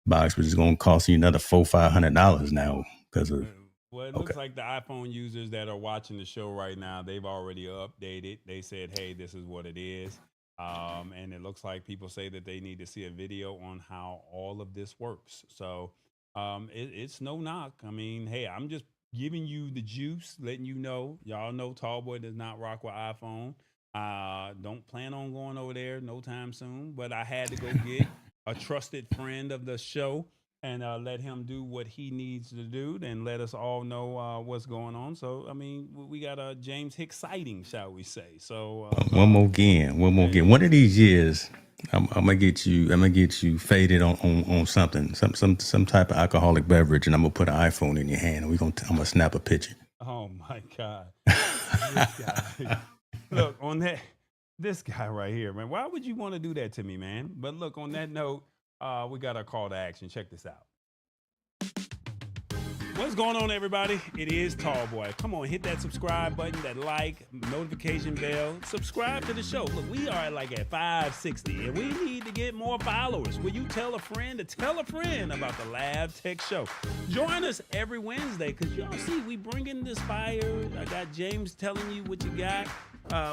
box, which is going to cost you another $400-$500 now because of. Well, it looks like the iPhone users that are watching the show right now, they've already updated. They said, hey, this is what it is. And it looks like people say that they need to see a video on how all of this works. So it's no knock. I mean, hey, I'm just giving you the juice, letting you know. Y'all know Tallboy does not rock with iPhone. Don't plan on going over there no time soon, but I had to go get a trusted friend of the show and let him do what he needs to do and let us all know what's going on. So, I mean, we got a James Hicks sighting, shall we say. So, One more again. One of these years, I'm gonna get you. I'm gonna get you faded on something, some type of alcoholic beverage, and I'm gonna put an iPhone in your hand, and I'm gonna snap a picture. oh my God. This guy. Look, this guy right here, man. Why would you want to do that to me, man? But look, on that note, we got our call to action. Check this out. What's going on, everybody? It is Tallboy. Come on, hit that subscribe button, that like, notification bell. Subscribe to the show. Look, we are like at 560, and we need to get more followers. Will you tell a friend to tell a friend about the Lab Tech Show? Join us every Wednesday, because y'all see, we bring in this fire. I got James telling you what you got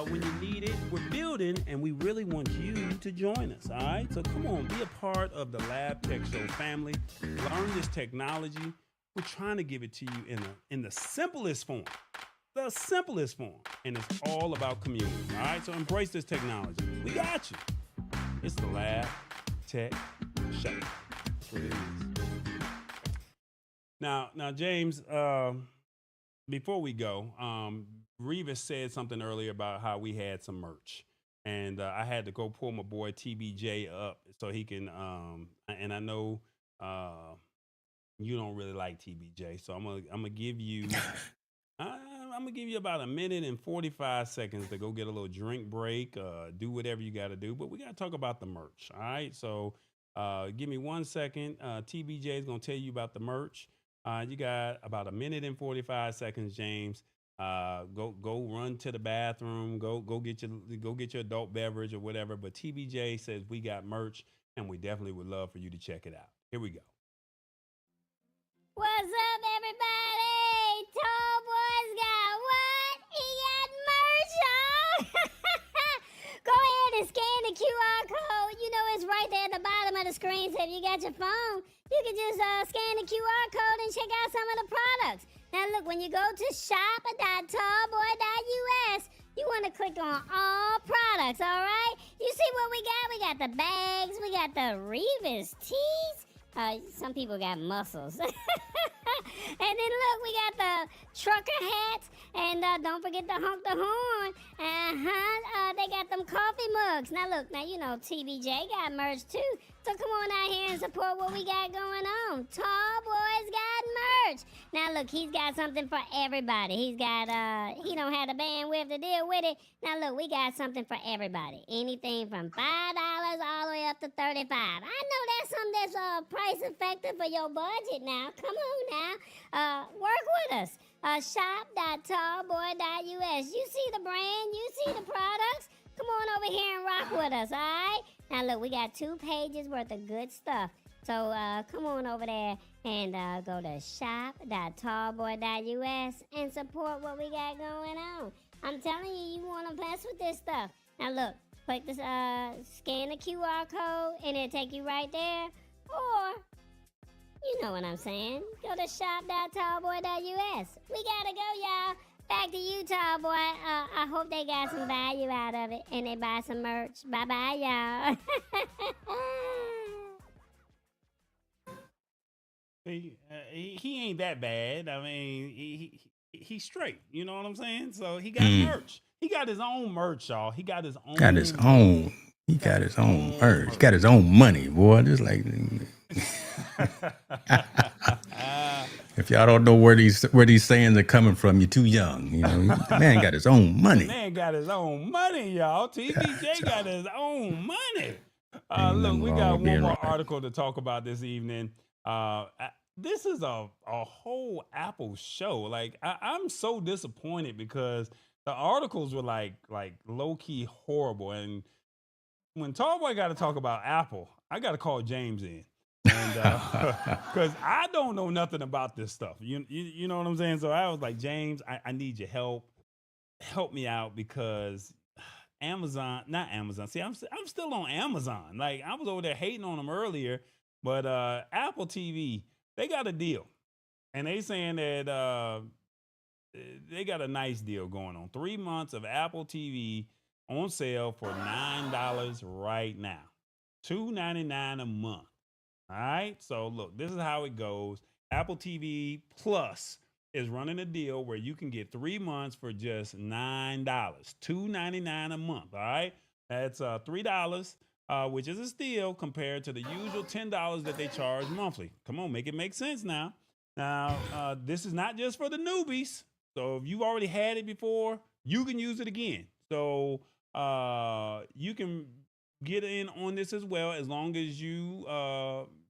when you need it. We're building, and we really want you to join us, all right? So come on, be a part of the Lab Tech Show family. Learn this technology. We're trying to give it to you in the simplest form. The simplest form. And it's all about community. All right? So embrace this technology. We got you. It's the Lab Tech Show. That's what it is. Now, James, before we go, Revis said something earlier about how we had some merch. And I had to go pull my boy TBJ up so he can, and I know you don't really like TBJ, so I'm gonna give you I'm gonna give you about a minute and 45 seconds to go get a little drink break, do whatever you got to do. But we got to talk about the merch. All right, so give me 1 second. TBJ is gonna tell you about the merch. You got about a minute and 45 seconds, James. Go run to the bathroom. Go get your adult beverage or whatever. But TBJ says we got merch, and we definitely would love for you to check it out. Here we go. What's up, everybody? Tallboy's got what? He got merch, y'all. Go ahead and scan the QR code. You know it's right there at the bottom of the screen. So if you got your phone, you can just scan the QR code and check out some of the products. Now look, when you go to shop.tallboy.us, you want to click on all products, all right? You see what we got? We got the bags. We got the Revis tees. Some people got muscles. And then look, we got the trucker hats. And don't forget to honk the horn. They got them coffee mugs. Now look, you know TBJ got merch too. So come on out here and support what we got going on. Tallboy's got merch. Now look, he's got something for everybody. He's got, he don't have the bandwidth to deal with it. Now look, we got something for everybody. Anything from $5 all the way up to $35. I know that's something that's price effective for your budget now. Come on now. Work with us. Shop.tallboy.us. You see the brand, you see the products. Come on over here and rock with us, all right? Now, look, we got 2 pages worth of good stuff. So, come on over there and go to shop.tallboy.us and support what we got going on. I'm telling you, you want to mess with this stuff. Now, look, click this, scan the QR code, and it'll take you right there. Or, you know what I'm saying, go to shop.tallboy.us. We gotta go, y'all. Back to you, Tallboy. I hope they got some value out of it and they buy some merch. Bye-bye, y'all. He ain't that bad. I mean, he's straight. You know what I'm saying? So he got merch. He got his own merch, y'all. He got his own. He got his own merch. He got his own money, boy. Just like. If y'all don't know where these sayings are coming from, you're too young. You know, the man got his own money. Man got his own money, y'all. TBJ got his own money. Look, we got one more article to talk about this evening. This is a whole Apple show. Like, I'm so disappointed because the articles were like low key horrible. And when Tallboy got to talk about Apple, I got to call James in. And because I don't know nothing about this stuff. You know what I'm saying? So I was like, James, I need your help. Help me out because not Amazon. See, I'm still on Amazon. Like, I was over there hating on them earlier, but Apple TV, they got a deal. And they saying that they got a nice deal going on. 3 months of Apple TV on sale for $9 right now. $2.99 a month. All right. So look, this is how it goes. Apple TV Plus is running a deal where you can get 3 months for just $9, $2.99 a month. All right. That's $3, which is a steal compared to the usual $10 that they charge monthly. Come on, make it make sense now. Now, this is not just for the newbies. So if you've already had it before, you can use it again. So you can get in on this as well, as long as you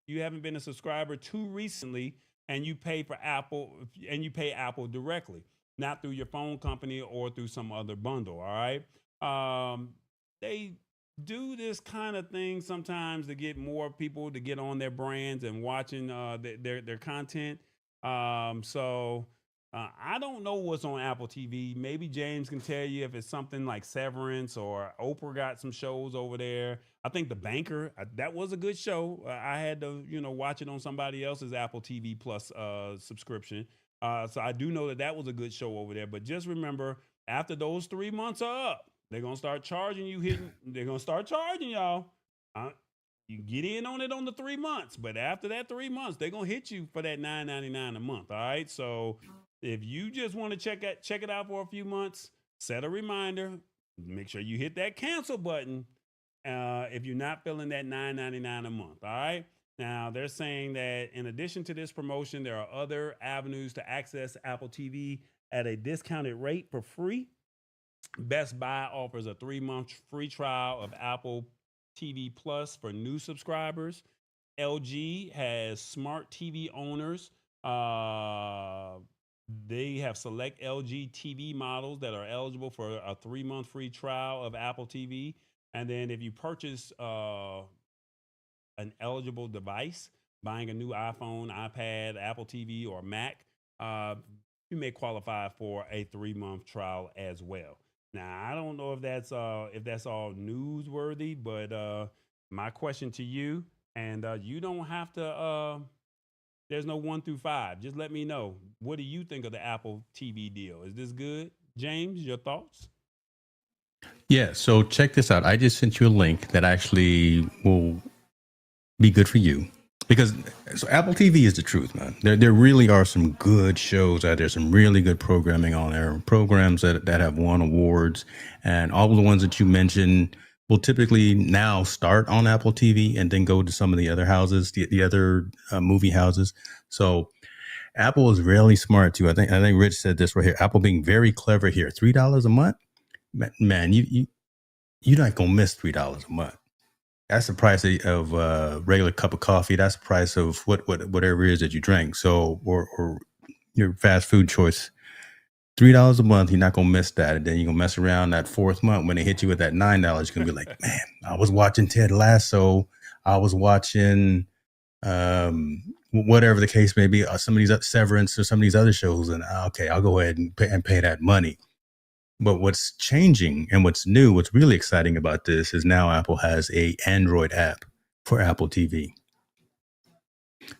haven't been a subscriber too recently and you pay for Apple and you pay Apple directly, not through your phone company or through some other bundle. All right. They do this kind of thing sometimes to get more people to get on their brands and watching their content. I don't know what's on Apple TV. Maybe James can tell you if it's something like Severance, or Oprah got some shows over there. I think The Banker, that was a good show. I had to, watch it on somebody else's Apple TV Plus subscription. So I do know that that was a good show over there. But just remember, after those 3 months are up, they're gonna start charging you. They're gonna start charging y'all. Uh, you get in on it on the 3 months, but after that 3 months, they're gonna hit you for that $9.99 a month. All right. So if you just want to check it out for a few months, set a reminder. Make sure you hit that cancel button. If you're not feeling that $9.99 a month. All right. Now they're saying that in addition to this promotion, there are other avenues to access Apple TV at a discounted rate for free. Best Buy offers a 3 month free trial of Apple TV Plus for new subscribers. LG has smart TV owners. They have select LG TV models that are eligible for a 3 month free trial of Apple TV. And then if you purchase an eligible device, buying a new iPhone, iPad, Apple TV, or Mac, uh, you may qualify for a 3 month trial as well. Now, I don't know if that's all newsworthy, but my question to you, and you don't have to. There's no 1 through 5. Just let me know. What do you think of the Apple TV deal? Is this good, James? Your thoughts? Yeah, so check this out. I just sent you a link that actually will be good for you, because so Apple TV is the truth, man. There really are some good shows out there, some really good programming on there, programs that have won awards, and all of the ones that you mentioned will typically now start on Apple TV and then go to some of the other houses, the other movie houses. So Apple is really smart too. I think Rich said this right here. Apple being very clever here. $3 a month, man. You're not gonna miss $3 a month. That's the price of a regular cup of coffee. That's the price of whatever it is that you drink. So, or your fast food choice. $3 a month, you're not gonna miss that. And then you're gonna mess around that fourth month when they hit you with that $9. You're gonna be like, man, I was watching Ted Lasso. I was watching whatever the case may be, some of these Severance or some of these other shows, and okay, I'll go ahead and pay that money. But what's changing and what's new, what's really exciting about this is now Apple has a Android app for Apple TV.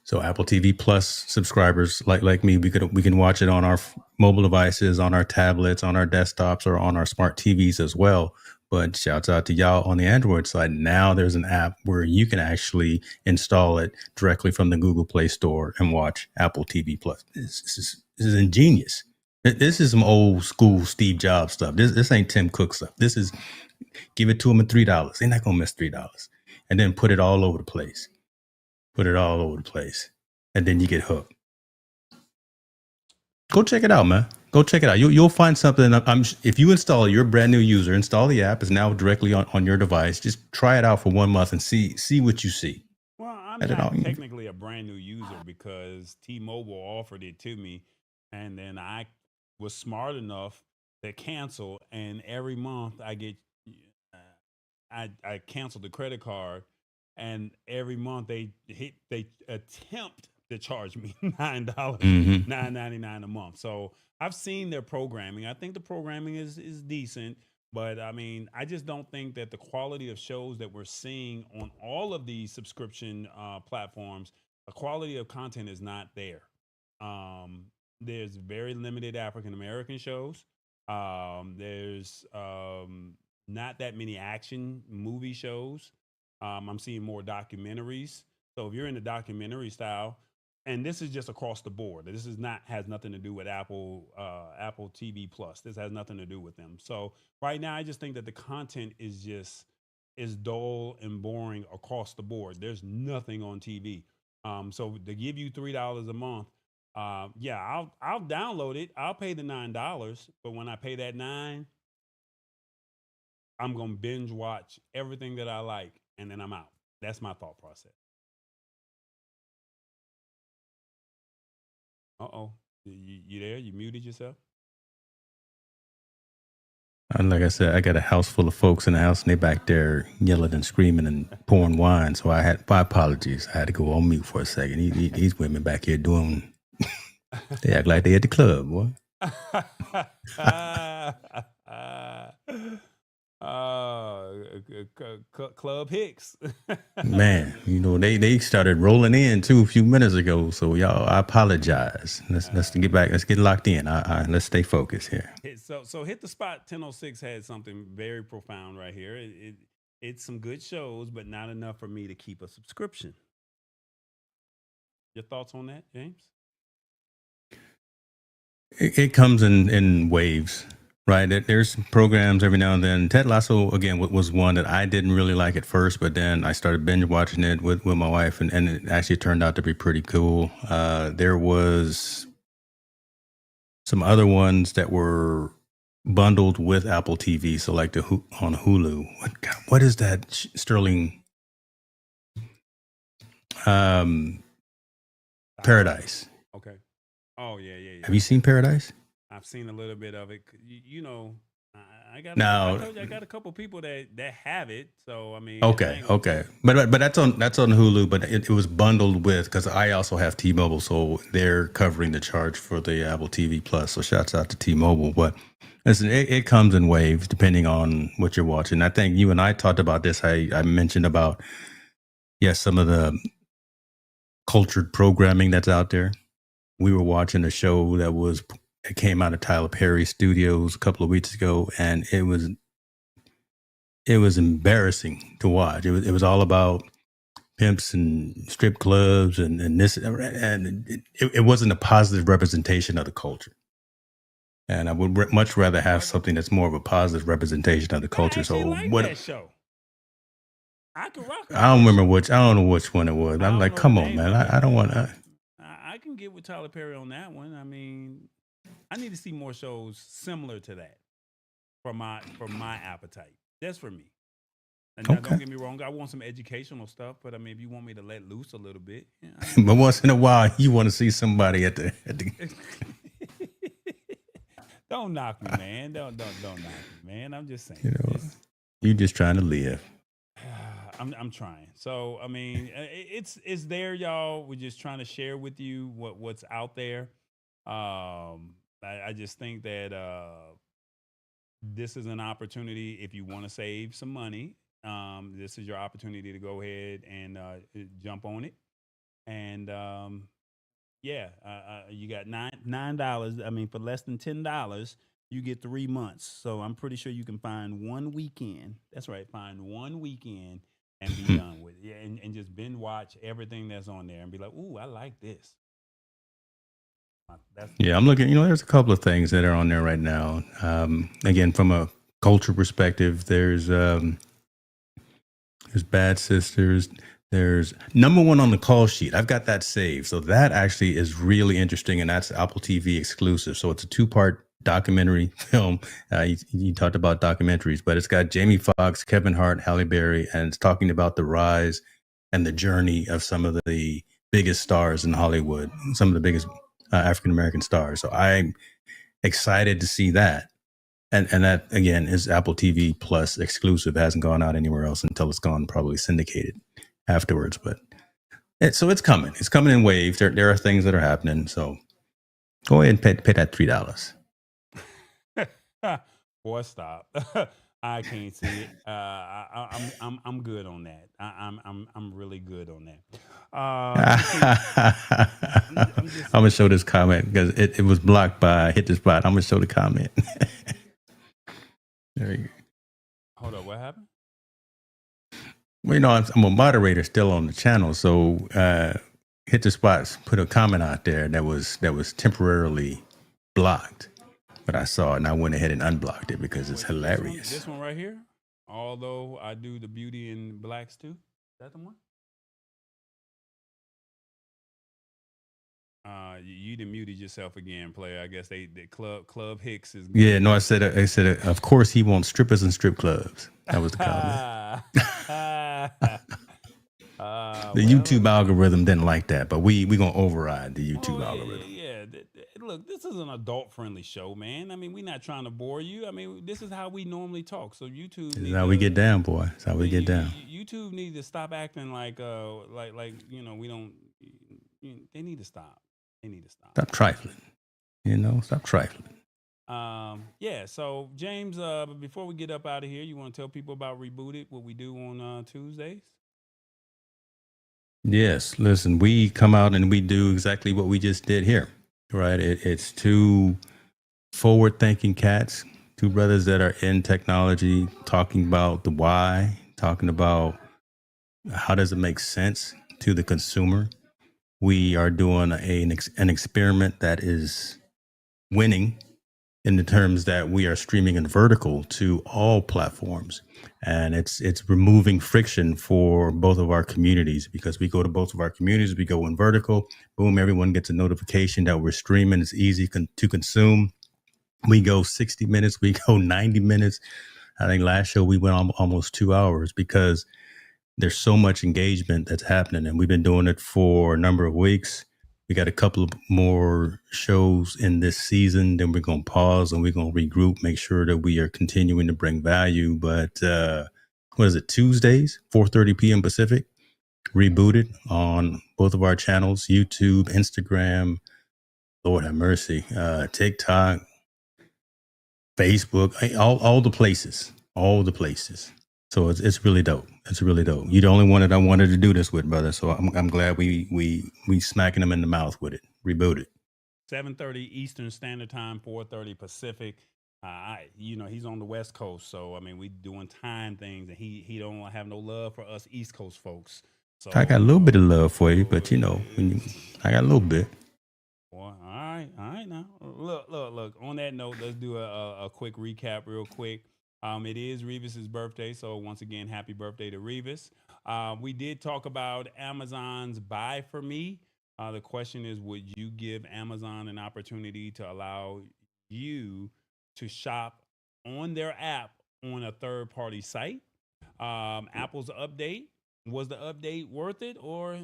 So Apple TV Plus subscribers like me, we can watch it on our mobile devices, on our tablets, on our desktops, or on our smart TVs as well. But shouts out to y'all on the Android side. Now there's an app where you can actually install it directly from the Google Play Store and watch Apple TV Plus. This is ingenious. This is some old school Steve Jobs stuff. This ain't Tim Cook stuff. This is give it to them at $3. They're not gonna miss $3, and then put it all over the place. And then you get hooked. Go check it out, man. Go check it out. You'll find something. If you install, you're a brand new user, install the app. It's now directly on your device. Just try it out for 1 month and see what you see. Well, I'm not technically a brand new user because T-Mobile offered it to me, and then I was smart enough to cancel. And every month I get, I canceled the credit card, and every month they attempt to charge me $9, $9.99 a month. So I've seen their programming. I think the programming is decent, but I mean, I just don't think that the quality of shows that we're seeing on all of these subscription platforms, the quality of content is not there. There's very limited African American shows. There's not that many action movie shows. I'm seeing more documentaries. So if you're in the documentary style, and this is just across the board. This is not has nothing to do with Apple TV Plus. This has nothing to do with them. So right now, I just think that the content is dull and boring across the board. There's nothing on TV. So to give you $3 a month, yeah, I'll download it. I'll pay the $9, but when I pay that $9, I'm gonna binge watch everything that I like, and then I'm out. That's my thought process. Uh-oh. You there? You muted yourself? And like I said, I got a house full of folks in the house, and they back there yelling and screaming and pouring wine. So my apologies. I had to go on mute for a second. These women back here doing, they act like they at the club, boy. Club Hicks. Man, they started rolling in too a few minutes ago. So y'all, I apologize. Let's get back. Let's get locked in. Let's stay focused here. So hit the spot. 1006 had something very profound right here. It's some good shows, but not enough for me to keep a subscription. Your thoughts on that, James? It comes in waves. Right. There's programs every now and then. Ted Lasso, again, was one that I didn't really like at first, but then I started binge watching it with my wife, and it actually turned out to be pretty cool. There was some other ones that were bundled with Apple TV. So like on Hulu. What is that, Sterling? Paradise. Okay. Oh, yeah. Have you seen Paradise? I've seen a little bit of it. You know, I got a couple people that have it. So I mean, okay, but that's on Hulu. But it was bundled with, because I also have T-Mobile, so they're covering the charge for the Apple TV Plus. So shouts out to T-Mobile. But listen, it comes in waves depending on what you're watching. I think you and I talked about this. I mentioned about some of the cultured programming that's out there. We were watching a show it came out of Tyler Perry Studios a couple of weeks ago, and it was embarrassing to watch. It was all about pimps and strip clubs and this, and it wasn't a positive representation of the culture. And I would much rather have something that's more of a positive representation of the culture. So that show? I can rock. I don't know which one it was. I'm like, come on, man. I don't want to. I can get with Tyler Perry on that one. I mean, I need to see more shows similar to that for my appetite. That's for me. And now, don't get me wrong, I want some educational stuff, but I mean, if you want me to let loose a little bit, but once in a while, you want to see somebody at the. Don't knock me, man. Don't knock me, man. I'm just saying. You're just trying to live. I'm trying. So I mean, it's there, y'all. We're just trying to share with you what's out there. I just think that this is an opportunity. If you want to save some money, this is your opportunity to go ahead and jump on it. And you got $9. I mean, for less than $10, you get 3 months. So I'm pretty sure you can find one weekend. That's right, find one weekend and be done with it. Yeah, and just binge watch everything that's on there and be like, ooh, I like this. I'm looking, there's a couple of things that are on there right now. Again, from a culture perspective, there's Bad Sisters. There's number one on the call sheet. I've got that saved. So that actually is really interesting, and that's Apple TV exclusive. So it's a 2-part documentary film. You talked about documentaries, but it's got Jamie Foxx, Kevin Hart, Halle Berry, and it's talking about the rise and the journey of some of the biggest stars in Hollywood, some of the biggest African-American stars. So I'm excited to see that. And that, again, is Apple TV Plus exclusive. It hasn't gone out anywhere else until it's gone probably syndicated afterwards. But it's coming. It's coming in waves. There are things that are happening. So go ahead and pay that $3. Boy, stop. I can't see it. I'm good on that. I'm really good on that. I'm gonna show this comment because it was blocked by Hit the Spot. I'm gonna show the comment. There you go. Hold up, what happened? Well, you know, I'm a moderator still on the channel, so Hit the Spots put a comment out there that was temporarily blocked, but I saw it and I went ahead and unblocked it because it's Wait, hilarious. This one right here. Although I do the beauty in blacks too. Is that the one? You done muted yourself again, player. I guess the Club Hicks is. Yeah, no, I said, of course he wants strippers and strip clubs. That was the comment. The YouTube algorithm didn't like that, but we gonna override the YouTube algorithm. Yeah. Look, this is an adult-friendly show, man. I mean, we're not trying to bore you. I mean, this is how we normally talk. So YouTube. This is how we get down, boy. That's how we get down. YouTube needs to stop acting like you know we don't. They need to stop. They need to stop. Stop trifling. You know, stop trifling. Yeah. So James, before we get up out of here, you want to tell people about Rebooted, what we do on Tuesdays? Yes, listen, we come out and we do exactly what we just did here, right? It's two forward-thinking cats, two brothers that are in technology, talking about the why, talking about how does it make sense to the consumer. We are doing an experiment that is winning in the terms that we are streaming in vertical to all platforms. And it's removing friction for both of our communities, because we go to both of our communities, we go in vertical, boom, everyone gets a notification that we're streaming. It's easy to consume. We go 60 minutes, we go 90 minutes. I think last show we went almost 2 hours because there's so much engagement that's happening, and we've been doing it for a number of weeks. We got a couple of more shows in this season. Then we're going to pause and we're going to regroup, make sure that we are continuing to bring value. But what is it? Tuesdays, 4:30 p.m. Pacific, Rebooted on both of our channels, YouTube, Instagram, Lord have mercy, TikTok, Facebook, all the places, So it's really dope. It's really dope. You're the only one that I wanted to do this with, brother. So I'm glad we smacking them in the mouth with it. Rebooted. 7:30 Eastern Standard Time, 4:30 Pacific. He's on the West Coast, so I mean, we doing time things, and he don't have no love for us East Coast folks. So I got a little bit of love for you, but I got a little bit. Well, all right now. Look. On that note, let's do a quick recap, real quick. It is Revis's birthday, so once again, happy birthday to Revis. We did talk about Amazon's Buy for Me. The question is, would you give Amazon an opportunity to allow you to shop on their app on a third-party site? Apple's update, was the update worth it, or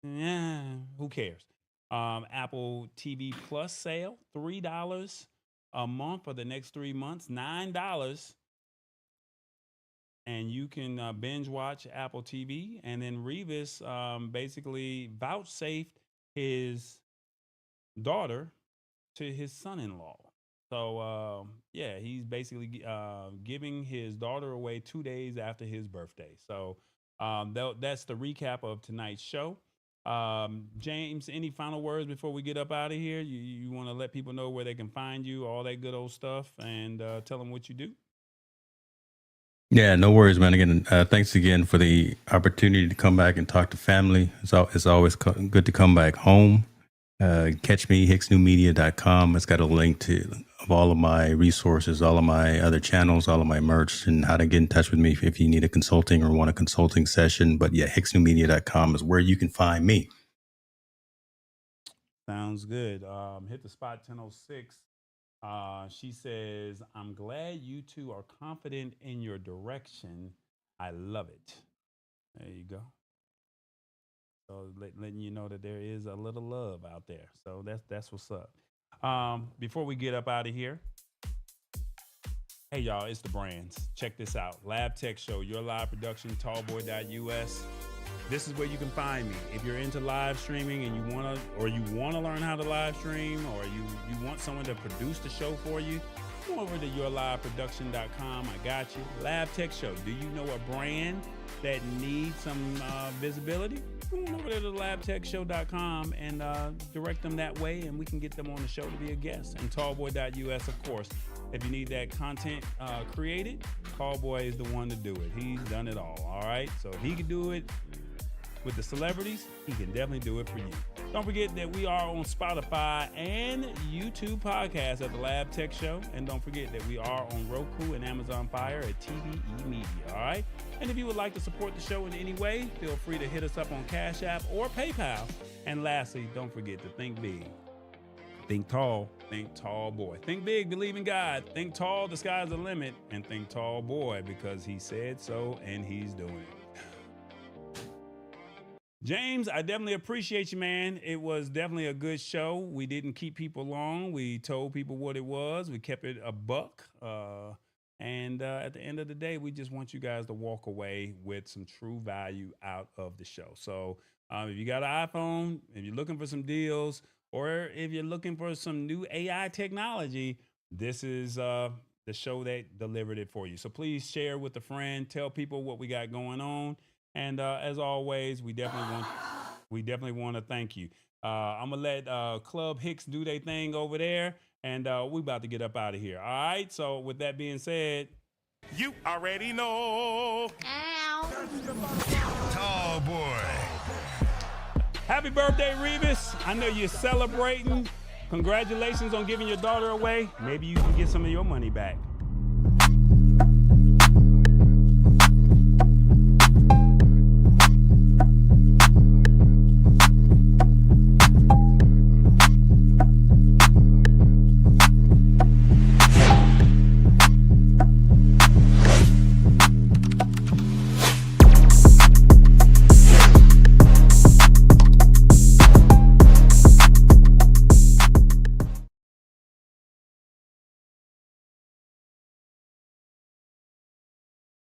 who cares? Apple TV Plus sale, $3 a month for the next 3 months, $9, and you can binge watch Apple TV. And then Revis basically vouchsafed his daughter to his son-in-law. So he's basically giving his daughter away 2 days after his birthday. So that's the recap of tonight's show. James, any final words before we get up out of here? You want to let people know where they can find you, all that good old stuff, and tell them what you do? Yeah, no worries, man. Again, thanks again for the opportunity to come back and talk to family. It's always good to come back home. Catch me, hicksnewmedia.com. It's got a link to all of my resources, all of my other channels, all of my merch, and how to get in touch with me if you need a consulting or want a consulting session. But yeah, hicksnewmedia.com is where you can find me. Sounds good. Hit the spot 1006. She says, I'm glad you two are confident in your direction. I love it. There you go. So letting you know that there is a little love out there. So that's what's up. Before we get up out of here, hey y'all, it's the brands. Check this out. Lab Tech Show, your live production, tallboy.us. This is where you can find me. If you're into live streaming and you wanna learn how to live stream, or you want someone to produce the show for you, come over to yourliveproduction.com. I got you. Lab Tech Show. Do you know a brand that needs some visibility? Come on over to the labtechshow.com and direct them that way, and we can get them on the show to be a guest. And tallboy.us, of course, If you need that content created, Tallboy is the one to do it. He's done it all right? So if he can do it with the celebrities, he can definitely do it for you. Don't forget that we are on Spotify and YouTube podcasts at the Lab Tech Show. And don't forget that we are on Roku and Amazon Fire at TVE Media, all right? And if you would like to support the show in any way, feel free to hit us up on Cash App or PayPal. And lastly, don't forget to think big. Think tall, think tall boy. Think big, believe in God. Think tall, the sky's the limit. And think tall boy, because he said so and he's doing it. James, I definitely appreciate you, man. It was definitely a good show. We didn't keep people long. We told people what it was. We kept it a buck. And at the end of the day, we just want you guys to walk away with some true value out of the show. So if you got an iPhone, if you're looking for some deals, or if you're looking for some new AI technology, this is the show that delivered it for you. So please share with a friend. Tell people what we got going on. And as always, we definitely want to thank you. I'm gonna let Club Hicks do their thing over there, and we about to get up out of here. All right. So with that being said, you already know. Tall boy. Happy birthday, Revis. I know you're celebrating. Congratulations on giving your daughter away. Maybe you can get some of your money back.